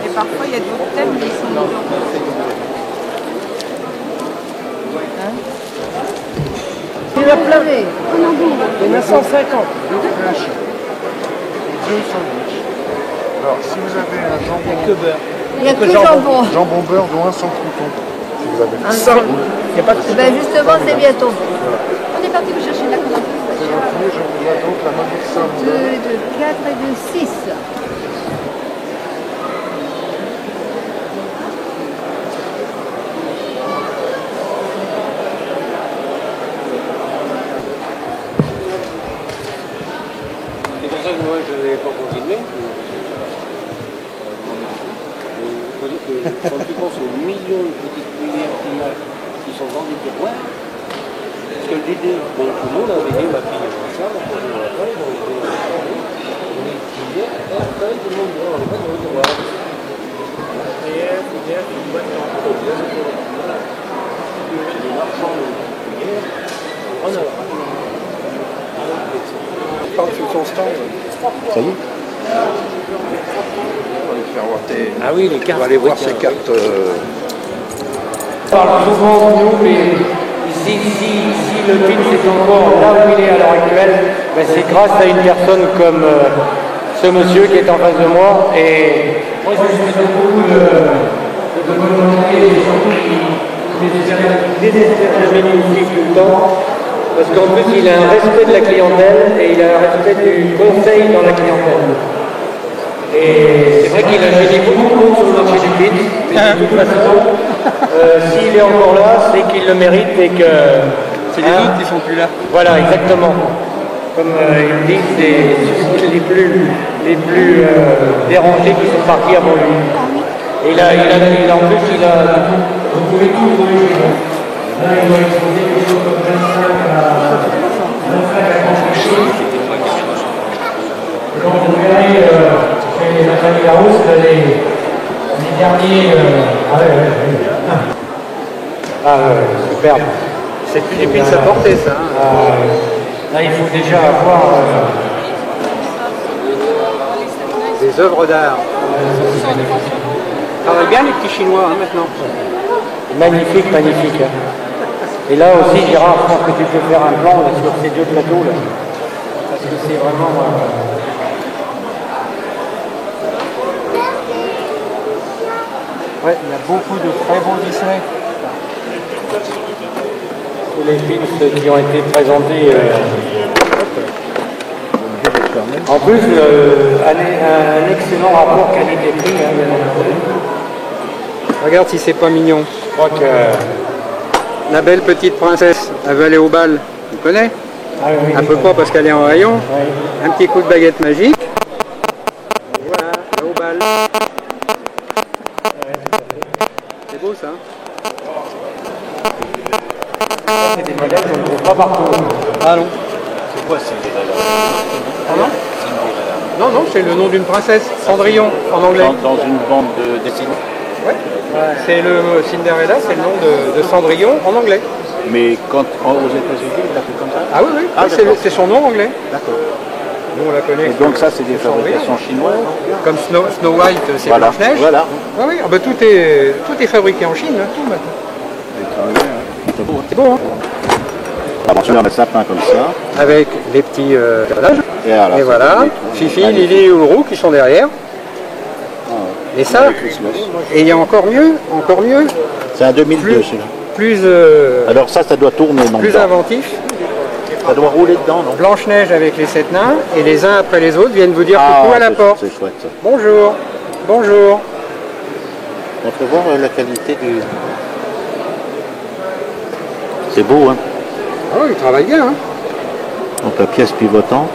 Et parfois, il y a d'autres thèmes, mais ils sont dedans. Il a pleuré. Il y en a 150. Alors, si vous avez un jambon... Il n'y a que beurre. Il n'y a que jambon. Jambon beurre, dont un sans crouton. Si vous avez Un ça. sans- Il n'y a pas de crouton. Ben justement, c'est bientôt. On est parti vous chercher de la commande. C'est gentil, je vous dois donc la modique somme de... 2, 4 et de 6. C'est pour ça que moi, je n'avais pas continué. Quand tu penses aux millions de petites cuillères qui sont vendues pour moi, parce que l'idée, bon, tout le monde avait dit, ma fille a ça, ma fille a ça, ils ont été les cuillères, et après, tout le monde dit, on n'est pas de recevoir. Cuillère, une boîte de des marchands de cuillères, on a Parle sur ton stand. Ça y est. On va aller faire voir tes... Ah oui, les cartes. On va aller voir ces cartes... On parle souvent de nous, mais si le film est encore là où il est à l'heure actuelle, ben c'est grâce à une personne comme ce monsieur qui est en face de moi. Et moi, je lui souhaite beaucoup de bonne volonté et surtout qu'il désespère jamais de nous suivre tout le temps. Parce qu'en plus, il a un respect de la clientèle et il a un respect du conseil dans la clientèle. Et c'est vrai qu'il a gagné beaucoup de monde sur le marché du film, mais de toute façon, s'il est encore là, c'est qu'il le mérite et que... C'est les autres qui sont plus là. Voilà, exactement. Comme il dit, c'est les plus dérangés qui sont partis avant lui. Et en plus, vous pouvez tout trouver. Là, il doit exposer quelque chose comme 25 à Confucius. Et quand vous verrez chez la famille Larousse, les derniers... superbe. C'est plus du pince à porter, ça. Là, il faut déjà avoir... Des œuvres d'art. Travaille bien les petits Chinois maintenant. Magnifique, magnifique. Et là aussi, Gérard, je pense que tu peux faire un plan là, sur ces deux plateaux là. Parce que c'est vraiment... Ouais, il y a beaucoup de très bons Disney. Tous les films qui ont été présentés. En plus, un excellent rapport qualité-prix. Regarde si c'est pas mignon. Je crois que... La belle petite princesse, elle veut aller au bal. Tu connais? Ah, oui, elle peut pas parce qu'elle est en rayon. Oui. Un petit coup de baguette magique. Et voilà, au bal. C'est beau ça. C'est des modèles qu'on ne trouve pas partout. Ah non. C'est quoi Cinderella? Ah non? Non, non, c'est le nom d'une princesse, Cendrillon, en anglais. Dans une bande dessinée. Ouais. C'est le Cinderella, c'est le nom de Cendrillon en anglais. Mais quand aux États-Unis, il l'a fait comme ça? Ah oui, oui, Ah, c'est son nom anglais. D'accord. Nous on la connaît. Et donc ça, c'est des fabrications chinoises? Comme Snow White, c'est Voilà. Blanche-Neige. Voilà. Oui, oui, ah bah, tout est fabriqué en Chine, hein, tout maintenant. C'est beau, hein? Alors, tu mets un sapin comme ça. Avec les petits personnages. Et voilà. Fifi, Lily et Uluru qui sont derrière. Et ça, et il y a encore mieux, C'est un 2002 celui-là. plus, Alors ça doit tourner, non? plus inventif. Ça doit rouler dedans, non? Blanche-Neige avec les 7 nains, et les uns après les autres viennent vous dire coucou à la porte. C'est chouette ça. Bonjour, bonjour. On peut voir la qualité du... C'est beau, hein? Ah oui, il travaille bien, hein? Donc la pièce pivotant,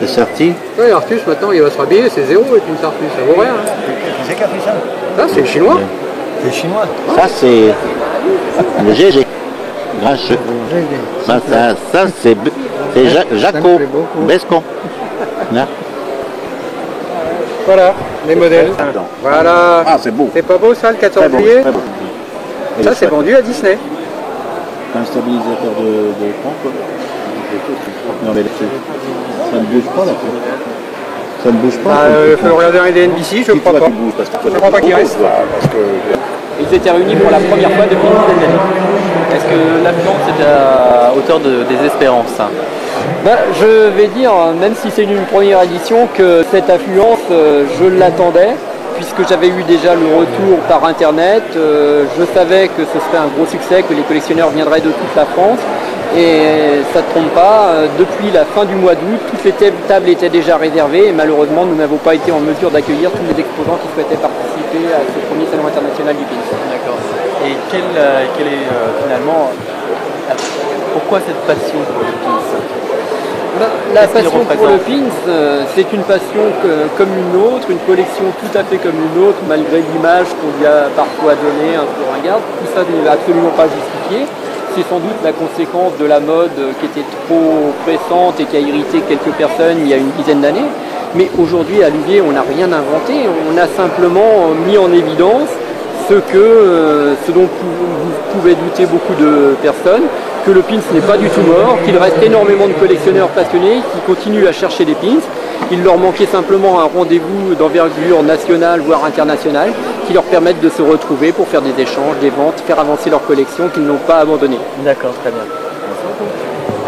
le Certi. Oui, Artus, maintenant, il va se rhabiller, c'est zéro avec une Artus, ça vaut rien. Hein. C'est qui a fait ça? Ça, c'est le chinois. C'est chinois. Ça, c'est le GG. Ça, c'est Jaco Bescon. Là. Voilà, les modèles. Voilà. Ah, c'est beau. C'est pas beau ça, le 14 Très beau, juillet? très beau. Ça, c'est vendu à Disney. Un stabilisateur de pompe. Non, mais ça ne bouge pas là. Ça ne bouge pas. Il faut regarder un NBC, je ne crois pas. Je ne crois pas qu'il reste. Ils étaient réunis pour la première fois depuis une dizaine d'années. Est-ce que l'affluence est à hauteur des espérances? Je vais dire, même si c'est une première édition, que cette affluence, je l'attendais, puisque j'avais eu déjà le retour par internet. Je savais que ce serait un gros succès, que les collectionneurs viendraient de toute la France. Et ça ne te trompe pas, depuis la fin du mois d'août, toutes les tables étaient déjà réservées et malheureusement nous n'avons pas été en mesure d'accueillir tous les exposants qui souhaitaient participer à ce premier salon international du Pins. D'accord. Et quelle est finalement, pourquoi cette passion pour le Pins? La passion pour le Pins, c'est une passion comme une autre, une collection tout à fait comme une autre, malgré l'image qu'on lui a parfois donnée, un peu ringarde. Tout ça n'est absolument pas justifié. C'est sans doute la conséquence de la mode qui était trop pressante et qui a irrité quelques personnes il y a une dizaine d'années. Mais aujourd'hui, à Louviers, on n'a rien inventé. On a simplement mis en évidence ce dont vous pouvez douter beaucoup de personnes, que le Pins n'est pas du tout mort, qu'il reste énormément de collectionneurs passionnés qui continuent à chercher des Pins. Il leur manquait simplement un rendez-vous d'envergure nationale, voire internationale, qui leur permettent de se retrouver pour faire des échanges, des ventes, faire avancer leur collection qu'ils n'ont pas abandonnée. D'accord, très bien.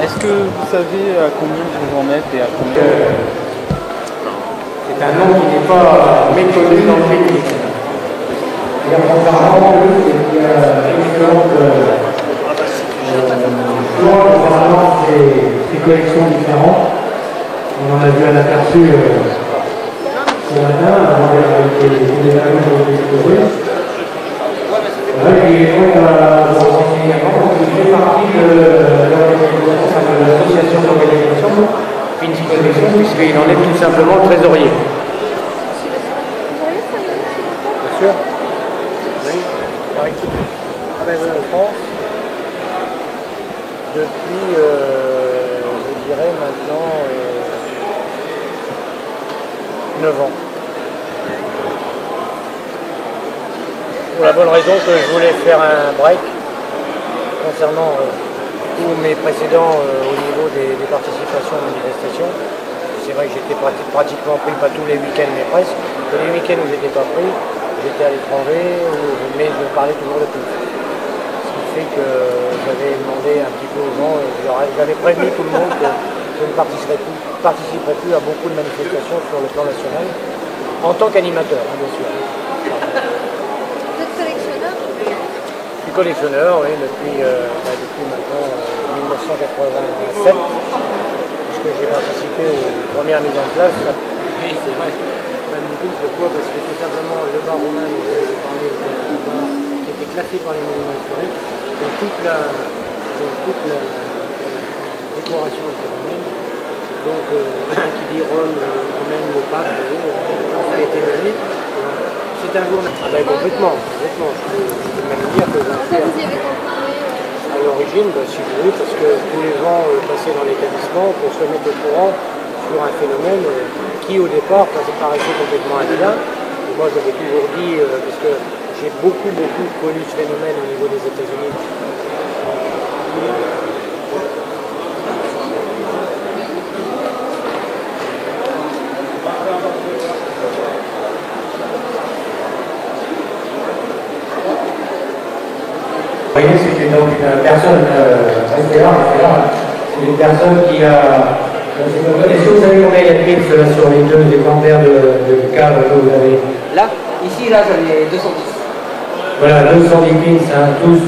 Est-ce que vous savez à combien vous en êtes et à combien... C'est un nom qui n'est pas méconnu dans le public. Il y a contrairement il y a différentes concernant ces collections différentes. On en a vu un aperçu ce matin, avant les avions qui ont été exposés. Il faut vos renseignements, il fait partie de l'association d'organisation Pins Collection, puisqu'il en est tout simplement trésorier. Bien sûr. Oui, par équipe. En France, depuis, je dirais maintenant, 9 ans. Pour la bonne raison que je voulais faire un break concernant tous mes précédents au niveau des participations aux manifestations. C'est vrai que j'étais pratiquement pris, pas tous les week-ends mais presque. Les week-ends où j'étais pas pris, j'étais à l'étranger, mais je parlais toujours de plus. Ce qui fait que j'avais demandé un petit peu aux gens, j'avais prévenu tout le monde que je ne participerai plus à beaucoup de manifestations sur le plan national, en tant qu'animateur, hein, bien sûr. Vous êtes collectionneur? Je suis collectionneur, oui, depuis maintenant 1987, puisque j'ai participé aux premières mises en place. Oui, c'est vrai. Même beaucoup, pourquoi? Parce que tout simplement, le bar romain, vous avez parlé de bar qui était classé par les monuments historiques, donc toute la décoration était romaine. Donc, qui dit Rome, romaine, le pape, ça a été mené. C'est un jour... Ah ben complètement. Je peux même dire que à l'origine, si vous voulez, parce que tous les gens passaient dans l'établissement pour se mettre au courant sur un phénomène qui au départ paraissait complètement anodin. Moi j'avais toujours dit, parce que j'ai beaucoup connu ce phénomène au niveau des États-Unis. Vous voyez, c'était donc une personne, c'est une personne qui a Est-ce que vous savez combien il y a de pins sur les deux exemplaires de cadre que vous avez? Là, ici, là, j'en ai 210. Voilà, 210 pins, hein, tous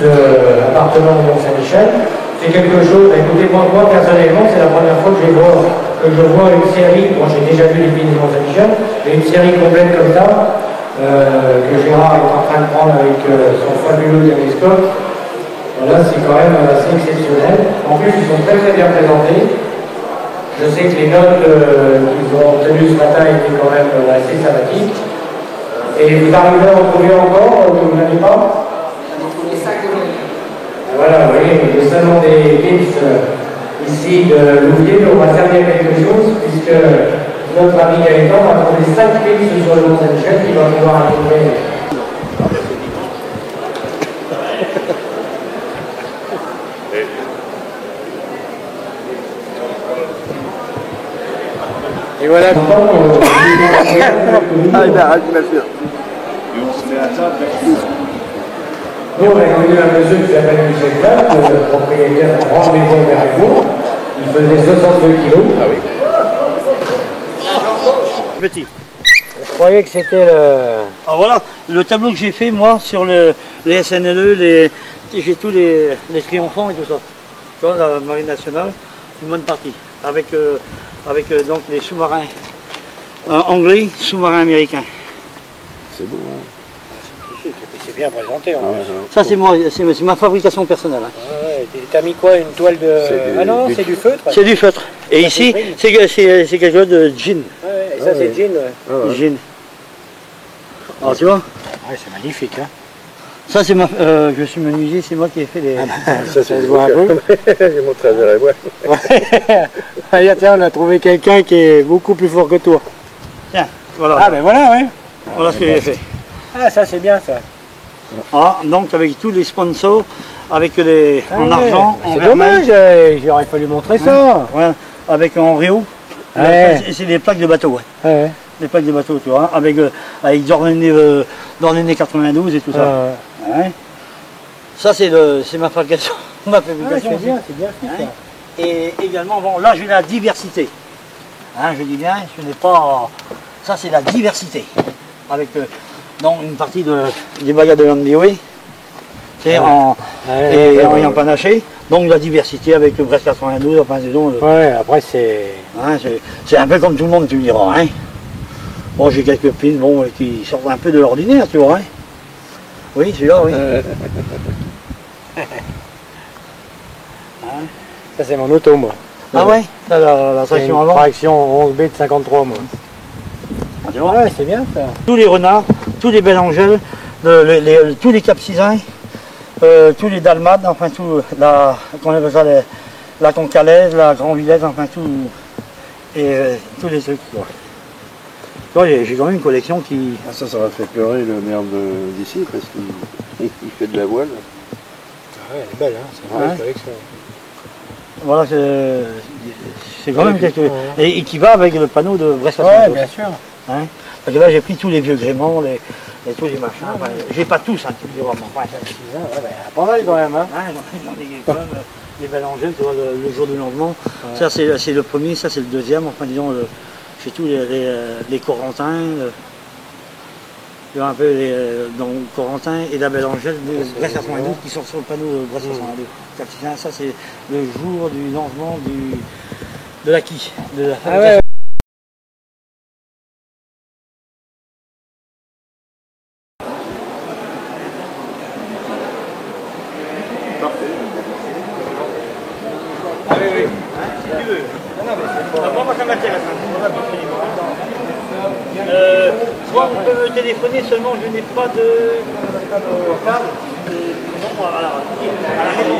appartenant au Mont-Saint-Michel. C'est quelque chose, écoutez, moi personnellement, c'est la première fois que je vois une série, moi j'ai déjà vu les pins du Mont-Saint-Michel, mais une série complète comme ça, que Gérard est en train de prendre avec son fabuleux caméscope. Voilà, c'est quand même assez exceptionnel. En plus, ils sont très bien présentés. Je sais que les notes qu'ils ont obtenues ce matin étaient quand même assez sympathiques. Et vous arrivez à en trouver encore, que vous n'avez pas? Voilà, vous voyez, le salon des pins ici de Louviers, on va servir quelque chose, puisque notre ami Gaëtan va trouver 5 pins sur le Mont-Saint-Michel qui va pouvoir intégrer. Et voilà. Nous, on a connu un monsieur qui s'appelle Michel Platt, le propriétaire de Grand Maison Verricourt. Il faisait 62 kilos. Ah oui. Petit. Je croyais que c'était le... Alors voilà, le tableau que j'ai fait, moi, sur les SNLE, j'ai tous les triomphants et tout ça. Tu vois, la Marine nationale, une bonne partie. Avec donc les sous-marins anglais, sous-marins américains. C'est beau, hein? C'est bien présenté. Ça, c'est ma fabrication personnelle. Hein. Ah ouais, t'as mis quoi, une toile de... Ah non, c'est du feutre. C'est du feutre. Et ici, c'est quelque chose de jean. Ouais, et ça, c'est jean. Ouais. Jean. Alors, tu vois? Ouais, c'est magnifique, hein. Ça, c'est je suis menuisier, c'est moi qui ai fait les... ça se voit un peu. J'ai montré à la voix. Ouais. Tiens, on a trouvé quelqu'un qui est beaucoup plus fort que toi. Tiens, voilà. Ah, ben voilà, ouais. Voilà ce que j'ai fait. Ah, ça, c'est bien, ça. Ah, donc avec tous les sponsors, avec les en argent, en c'est vermeil. dommage, j'aurais fallu montrer ça. Ouais, avec en Rio. Ouais. C'est des plaques de bateau, ouais. Ouais. Des plaques de bateau, tu vois, avec Dornenay 92 et tout ça. Ouais. Ça, c'est ma fabrication. Ma fabrication. C'est bien fait, hein. Et également, bon, là, j'ai la diversité. Hein, je dis bien, ce n'est pas... Ça, c'est la diversité. Avec donc une partie des bagages de Landioé, c'est en ayant panaché. Donc la diversité avec le Brest 92, enfin disons. Ouais, après c'est... Hein, c'est un peu comme tout le monde, tu me diras. Hein. Bon, j'ai quelques pins bon, qui sortent un peu de l'ordinaire, tu vois. Hein. Oui, celui-là, oui. Ça c'est mon auto, moi. Ah ouais, la traction avant. Traction 11B de 53, moi. Ouais, c'est bien ça. Tous les renards, tous les bélangelles, tous les capsizins, tous les dalmates, enfin tout, qu'on appelle ça, la concalaise, la grand-villaise, enfin tout, et tous les trucs. J'ai quand même une collection qui... Ah, ça va faire pleurer le maire d'ici parce qu'il fait de la voile. Ah ouais, elle est belle, hein, c'est une belle collection. Voilà, c'est quand même quelque chose. Et qui va avec le panneau de Brest. Ouais, bien sûr. Hein, parce que là, j'ai pris tous les vieux gréments, tous les machins. Enfin, j'ai pas tous, hein, tu me diras. Enfin, pas mal quand même. Hein. J'en ai quand même les bélangelles, tu vois, le jour du lendemain. Ouais. Ça, c'est le premier, ça, c'est le deuxième. Enfin, disons, j'ai tous les Corentins. Il y a un peu donc Corentin et la Bélangelle de Brest 92 qui sont sur le panneau de Brest 92. Ça, c'est le jour du lancement de l'acquis. De la fabrication. Moi, on peut me téléphoner, seulement je n'ai pas de câble. Non, à la maison.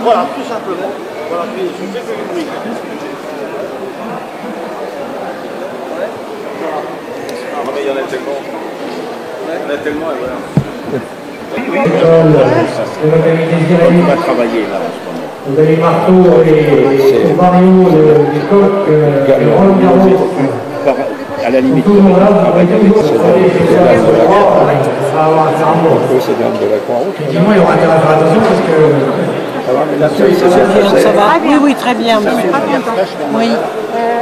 Voilà, tout simplement. Voilà, je sais que je prie. Ah, mais il y en a tellement. Il y en a tellement, et voilà. On va travailler là en ce moment. Vous avez marteau et Mario des coques, Roland Garros. À la limite, tout le monde là, vous avez c'est même de la Croix-Rouge. effectivement, il y aura intérêt à faire attention parce que Ça va? Oui, oui, très bien, monsieur. Oui.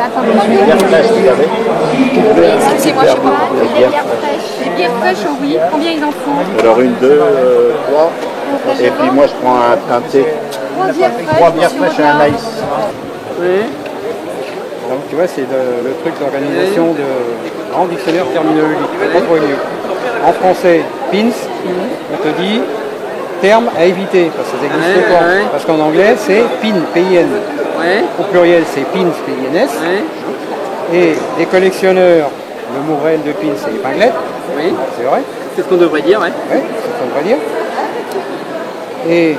Attendez, excusez-moi, je sais pas. Les bières fraîches. Les bières fraîches, oui. Combien ils en font? Alors une, deux, trois. Et puis moi je prends un thé. Trois bières fraîches et un ice. Oui. Donc tu vois, c'est le truc d'organisation de grand dictionnaire terminologique. En français, pins, on te dit terme à éviter, parce que ça n'existe pas. Parce qu'en anglais, c'est pin, P-I-N. Au pluriel, c'est pins, P-I-N-S. Et les collectionneurs, le mot réel de pin, c'est épinglette. Oui. C'est vrai. C'est ce qu'on devrait dire, Oui, c'est ce qu'on devrait dire. Et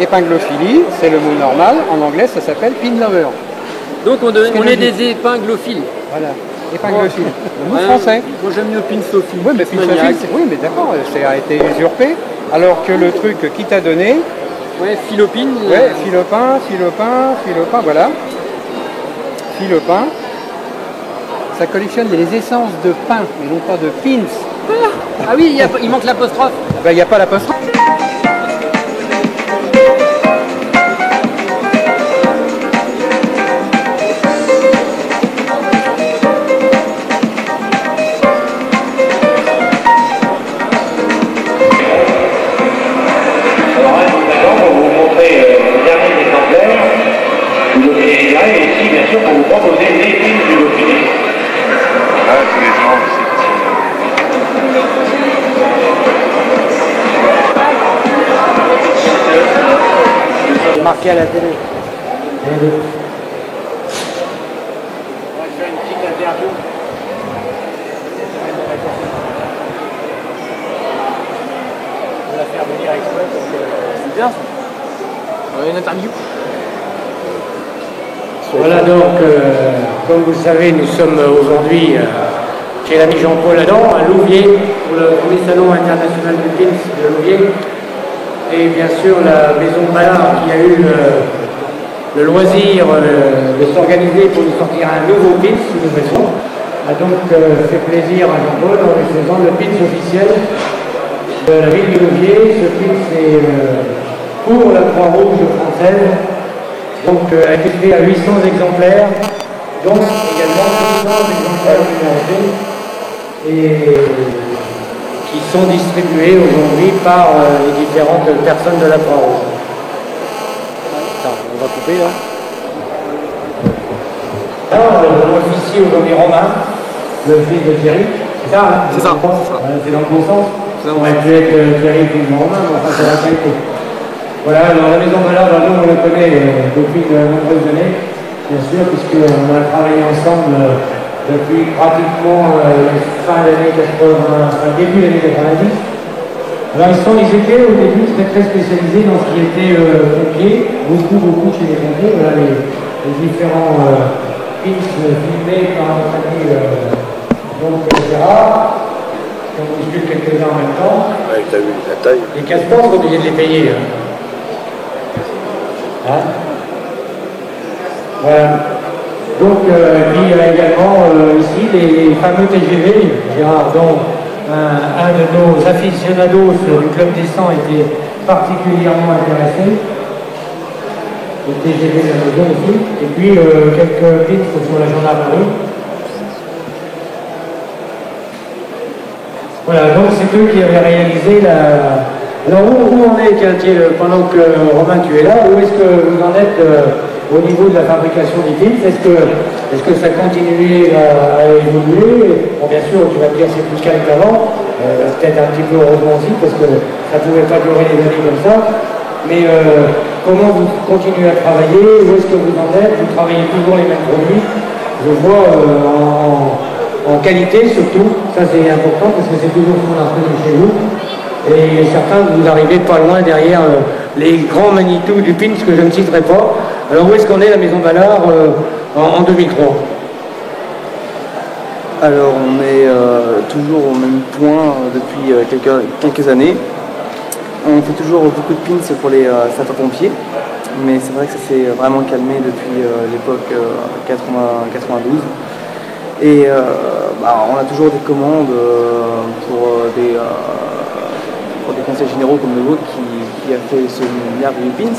épinglophilie, c'est le mot normal. En anglais, ça s'appelle pin lover. Donc on est des épinglophiles. Voilà, épinglophile. Le mot français. Moi j'aime mieux pinsophile. Oui, mais pinsophile, oui, mais d'accord, ça a été usurpé. Alors que le truc qui t'a donné. Ouais, philopine. Ouais, philopin, voilà. Philopin. Ça collectionne les essences de pain, mais non pas de pins. Ah oui, il manque l'apostrophe. Ben, il n'y a pas l'apostrophe. Marqué à la télé. On va faire une petite interview. On va la faire venir exprès parce que c'est bien ça. Une interview. Voilà donc, comme vous le savez, nous sommes aujourd'hui chez l'ami Jean-Paul Adam, à Louviers, pour le premier salon international du Pins de Louviers. Et bien sûr la maison Ballard qui a eu le loisir de s'organiser pour nous sortir un nouveau pins, une nouvelle maison, a donc fait plaisir à Jean-Paul en lui faisant le pins officiel de la ville de Louviers. Ce pins est pour la Croix-Rouge française, donc a été fait à 800 exemplaires, donc également 800 exemplaires numérotés, et qui sont distribués aujourd'hui par les différentes personnes de la Croix-Rouge. On va couper là. Alors, l'officier aujourd'hui Romain, le fils de Thierry, c'est ça, hein? C'est ça. C'est dans le bon sens. Ça aurait pu être Thierry puis Romain, mais enfin c'est la qualité. Voilà, alors la maison Ballard, nous on le connaît depuis de nombreuses années, bien sûr, puisqu'on a travaillé ensemble depuis pratiquement fin de l'année 80, enfin début de l'année 90. Alors ils étaient au début très spécialisés dans ce qui était pompiers, beaucoup chez les pompiers, voilà les différents pins filmés par notre ami donc Gérard, qui ont bougé quelques-uns en même temps. Ouais, t'as vu la taille. Les casse-ports, on est obligé de les payer. Hein? Voilà. Donc, il y a également ici les fameux TGV, Gérard, dont un de nos aficionados du Club des 100 était particulièrement intéressé. Le TGV de la maison aussi. Et puis quelques titres sur la gendarmerie. Voilà, donc c'est eux qui avaient réalisé la... Alors où on est, pendant que Romain tu es là, où est-ce que vous en êtes au niveau de la fabrication des pins? Est-ce que ça continue à évoluer? Bon, bien sûr, tu vas me dire c'est plus calme qu'avant, peut-être un petit peu heureusement aussi, parce que ça ne pouvait pas durer des années comme ça. Mais comment vous continuez à travailler? Où est-ce que vous en êtes? Vous travaillez toujours les mêmes produits? Je vois en qualité surtout, ça c'est important parce que c'est toujours ce qu'on a reconnu chez vous. Et certains, vous arrivez pas loin derrière les grands Manitou du Pins que je ne citerai pas. Alors où est-ce qu'on est, la maison Ballard, en 2003? Alors on est toujours au même point depuis quelques années. On fait toujours beaucoup de pins pour les sapeurs-pompiers, mais c'est vrai que ça s'est vraiment calmé depuis l'époque 92. Et on a toujours des commandes pour des conseils généraux comme le vôtre qui qui a fait ce merveilleux pins.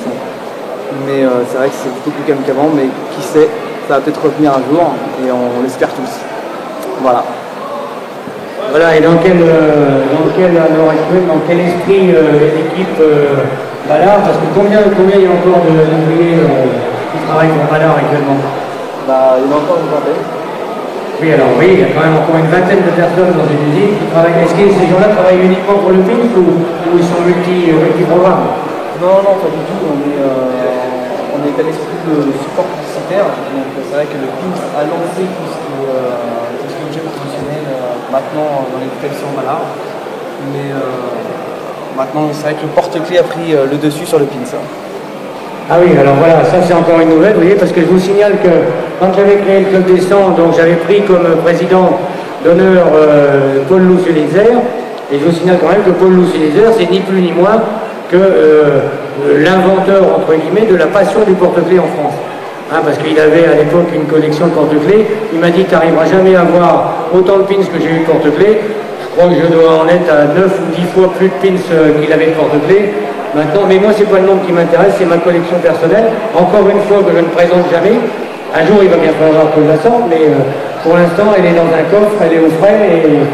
Mais c'est vrai que c'est beaucoup plus calme qu'avant, mais qui sait, ça va peut-être revenir un jour, et on l'espère tous. Voilà. Voilà, et dans quel esprit l'équipe Ballard, parce que combien il y a encore d'ouvriers qui travaillent pour Ballard actuellement? Bah, il y en a encore une vingtaine. Oui, alors oui, il y a quand même encore une vingtaine de personnes dans une usine qui travaillent. Est-ce que ces gens-là travaillent uniquement pour le pins ou ils sont multi-programmes? Non, pas du tout. On est à l'esprit de support publicitaire. Donc c'est vrai que le pins a lancé tout ce qui est objet professionnel maintenant dans les établissements Ballard. Mais maintenant, c'est vrai que le porte-clés a pris le dessus sur le pins. Ah oui, alors voilà, ça c'est encore une nouvelle, vous voyez, parce que je vous signale que quand j'avais créé le Club des 100, donc j'avais pris comme président d'honneur Paul Lousselizer, et je vous signale quand même que Paul Lousselizer, c'est ni plus ni moins que l'inventeur, entre guillemets, de la passion du porte-clés en France. Hein, parce qu'il avait à l'époque une collection de porte-clés, il m'a dit tu n'arriveras jamais à avoir autant de pins que j'ai eu de porte-clés. Je crois que je dois en être à 9 ou 10 fois plus de pins qu'il avait de porte-clés. Maintenant, mais moi, c'est pas le nombre qui m'intéresse, c'est ma collection personnelle. Encore une fois, que je ne présente jamais. Un jour, il va bien falloir que je la sorte, mais pour l'instant, elle est dans un coffre, elle est au frais, et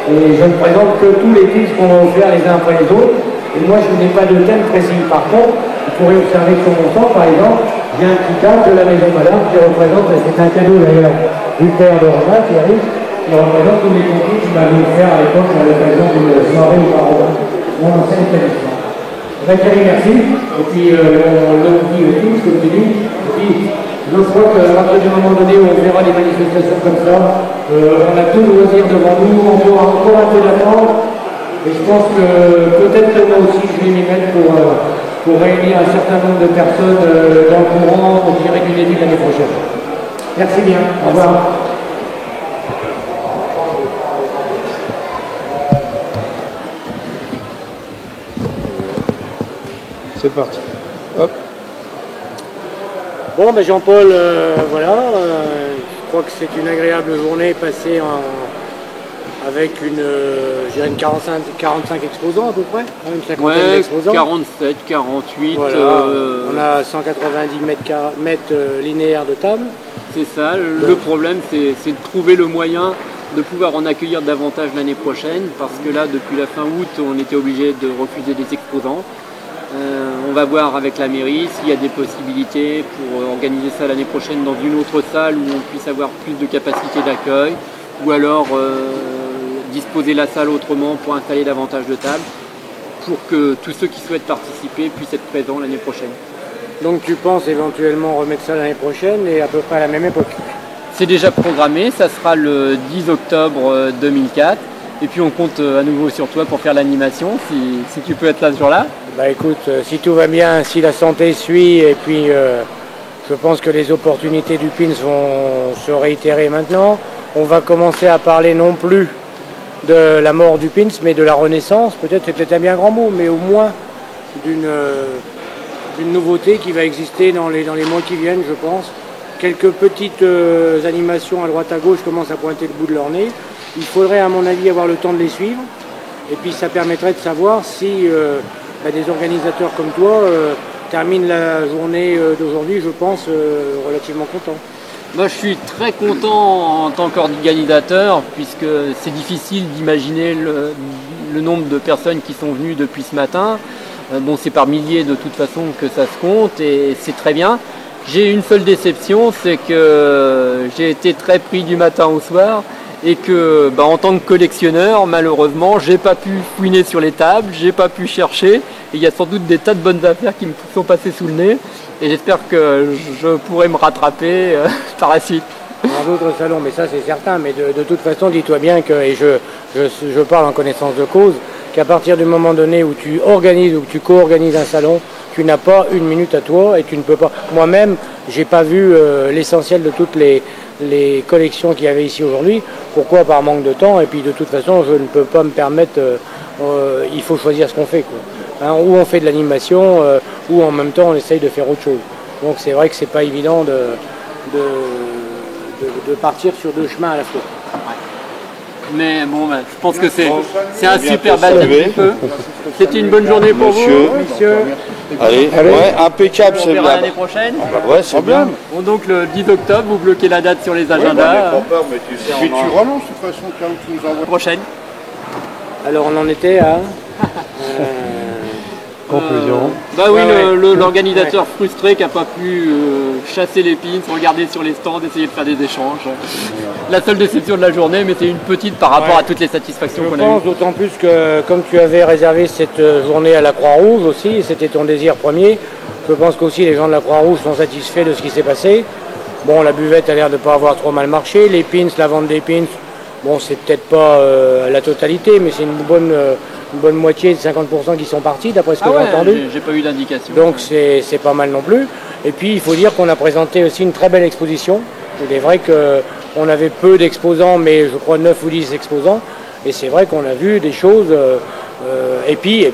je ne présente que tous les pins qu'on m'a offerts les uns après les autres. Et moi, je n'ai pas de thème précis. Par contre, vous pourrez observer sur mon stand, par exemple, j'ai un petit cadre de la maison Ballard qui représente, c'est un cadeau d'ailleurs du père de Romain, Thierry, qui représente tous les concours qu'il m'avait offert à l'époque à l'occasion d'une soirée au Baron, mon ancien établissement. Thierry, merci. Et puis, on dit aussi, ce que tu dis. Et puis, je crois qu'à partir du moment donné où on verra des manifestations comme ça, on a tout le loisir devant nous, on aura encore un peu d'attendre. Et je pense que peut-être que moi aussi, je vais m'y mettre pour réunir un certain nombre de personnes dans le courant, je dirais, du début de l'année prochaine. Merci bien. Au revoir. C'est parti. Hop. Bon, ben Jean-Paul, voilà, je crois que c'est une agréable journée passée avec une 45 exposants à peu près, une cinquantaine d'exposants. 47, 48. Voilà. On a 190 mètres linéaires de table. C'est ça, le problème c'est de trouver le moyen de pouvoir en accueillir davantage l'année prochaine, parce que là, depuis la fin août, on était obligé de refuser des exposants. On va voir avec la mairie s'il y a des possibilités pour organiser ça l'année prochaine dans une autre salle où on puisse avoir plus de capacité d'accueil, ou alors disposer la salle autrement pour installer davantage de tables, pour que tous ceux qui souhaitent participer puissent être présents l'année prochaine. Donc tu penses éventuellement remettre ça l'année prochaine et à peu près à la même époque? C'est déjà programmé, ça sera le 10 octobre 2004. Et puis on compte à nouveau sur toi pour faire l'animation, si tu peux être là ce jour-là. Bah écoute, si tout va bien, si la santé suit, et puis je pense que les opportunités du PINS vont se réitérer maintenant. On va commencer à parler non plus de la mort du PINS, mais de la renaissance. Peut-être c'est peut-être un bien grand mot, mais au moins d'une nouveauté qui va exister dans les mois qui viennent, je pense. Quelques petites animations à droite à gauche commencent à pointer le bout de leur nez. Il faudrait à mon avis avoir le temps de les suivre, et puis ça permettrait de savoir si des organisateurs comme toi terminent la journée d'aujourd'hui, je pense, relativement contents. Moi, je suis très content en tant qu'organisateur, puisque c'est difficile d'imaginer le nombre de personnes qui sont venues depuis ce matin. Bon, c'est par milliers de toute façon que ça se compte, et c'est très bien. J'ai une seule déception, c'est que j'ai été très pris du matin au soir, et que en tant que collectionneur, malheureusement, j'ai pas pu fouiner sur les tables, j'ai pas pu chercher, et il y a sans doute des tas de bonnes affaires qui me sont passées sous le nez, et j'espère que je pourrai me rattraper par la suite. Dans d'autres salons, mais ça c'est certain, mais de toute façon, dis-toi bien que, et je parle en connaissance de cause, qu'à partir du moment donné où tu organises ou que tu co-organises un salon, tu n'as pas une minute à toi, et tu ne peux pas. Moi-même, j'ai pas vu l'essentiel de toutes les collections qu'il y avait ici aujourd'hui. Pourquoi? Par manque de temps, et puis de toute façon je ne peux pas me permettre, il faut choisir ce qu'on fait, quoi. Hein, ou on fait de l'animation, ou en même temps on essaye de faire autre chose. Donc c'est vrai que c'est pas évident de partir sur deux chemins à la fois. Mais bon, je pense que c'est un super baptême du feu. C'était une bonne journée pour Monsieur. vous, messieurs. Allez, ouais, impeccable, On c'est verra bien. l'année prochaine. Ouais, c'est bien. Bon, donc le 10 octobre, vous bloquez la date sur les Ouais, agendas. mais pas, mais tu sais, Puis tu relances de toute façon quand tu nous envoies. Prochaine. Alors on en était à... Conclusion. Bah oui, Ouais, l'organisateur frustré qui n'a pas pu chasser les pins, regarder sur les stands, essayer de faire des échanges. La seule déception de la journée, mais c'est une petite par rapport à toutes les satisfactions qu'on Je a eues. pense d'autant plus que comme tu avais réservé cette journée à la Croix-Rouge aussi, et c'était ton désir premier, je pense qu'aussi les gens de la Croix-Rouge sont satisfaits de ce qui s'est passé. Bon, la buvette a l'air de ne pas avoir trop mal marché, les pins, la vente des pins, bon c'est peut-être pas la totalité, mais c'est une bonne moitié de 50% qui sont partis d'après ce que j'ai entendu. J'ai pas eu d'indication. Donc c'est pas mal non plus. Et puis il faut dire qu'on a présenté aussi une très belle exposition. Il est vrai qu'on avait peu d'exposants, mais je crois 9 ou 10 exposants. Et c'est vrai qu'on a vu des choses. Et puis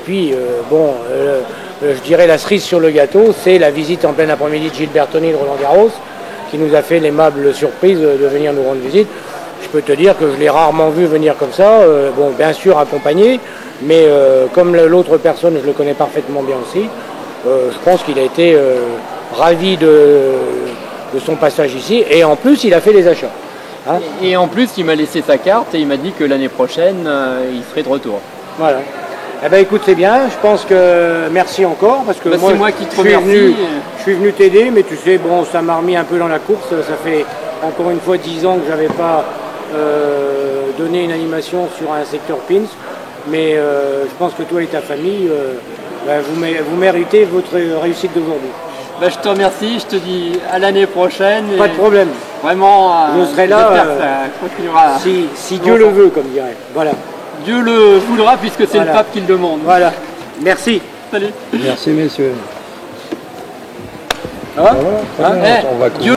je dirais la cerise sur le gâteau, c'est la visite en plein après-midi de Gilles Bertoni de Roland Garros, qui nous a fait l'aimable surprise de venir nous rendre visite. Je peux te dire que je l'ai rarement vu venir comme ça, bon bien sûr accompagné, mais comme l'autre personne, je le connais parfaitement bien aussi, je pense qu'il a été ravi de son passage ici, et en plus il a fait des achats. Hein, Et en plus, il m'a laissé sa carte et il m'a dit que l'année prochaine, il serait de retour. voilà. Eh ben écoute, c'est bien, je pense que merci encore, parce que Bah, c'est moi qui te remercie. Je suis venu t'aider, mais tu sais, bon, ça m'a remis un peu dans la course, ça fait encore une fois 10 ans que j'avais pas donné une animation sur un secteur pins, mais je pense que toi et ta famille, vous méritez votre réussite d'aujourd'hui. Bah, je te remercie, je te dis à l'année prochaine. Pas de problème. Vraiment, Je serai là j'espère que ça continuera. si Dieu le veut, comme dirait. Voilà. Dieu le voudra puisque c'est Voilà. le pape qui le demande. Voilà. Merci. Salut. Merci messieurs. Ah, Voilà, très bien, Eh, on va Dieu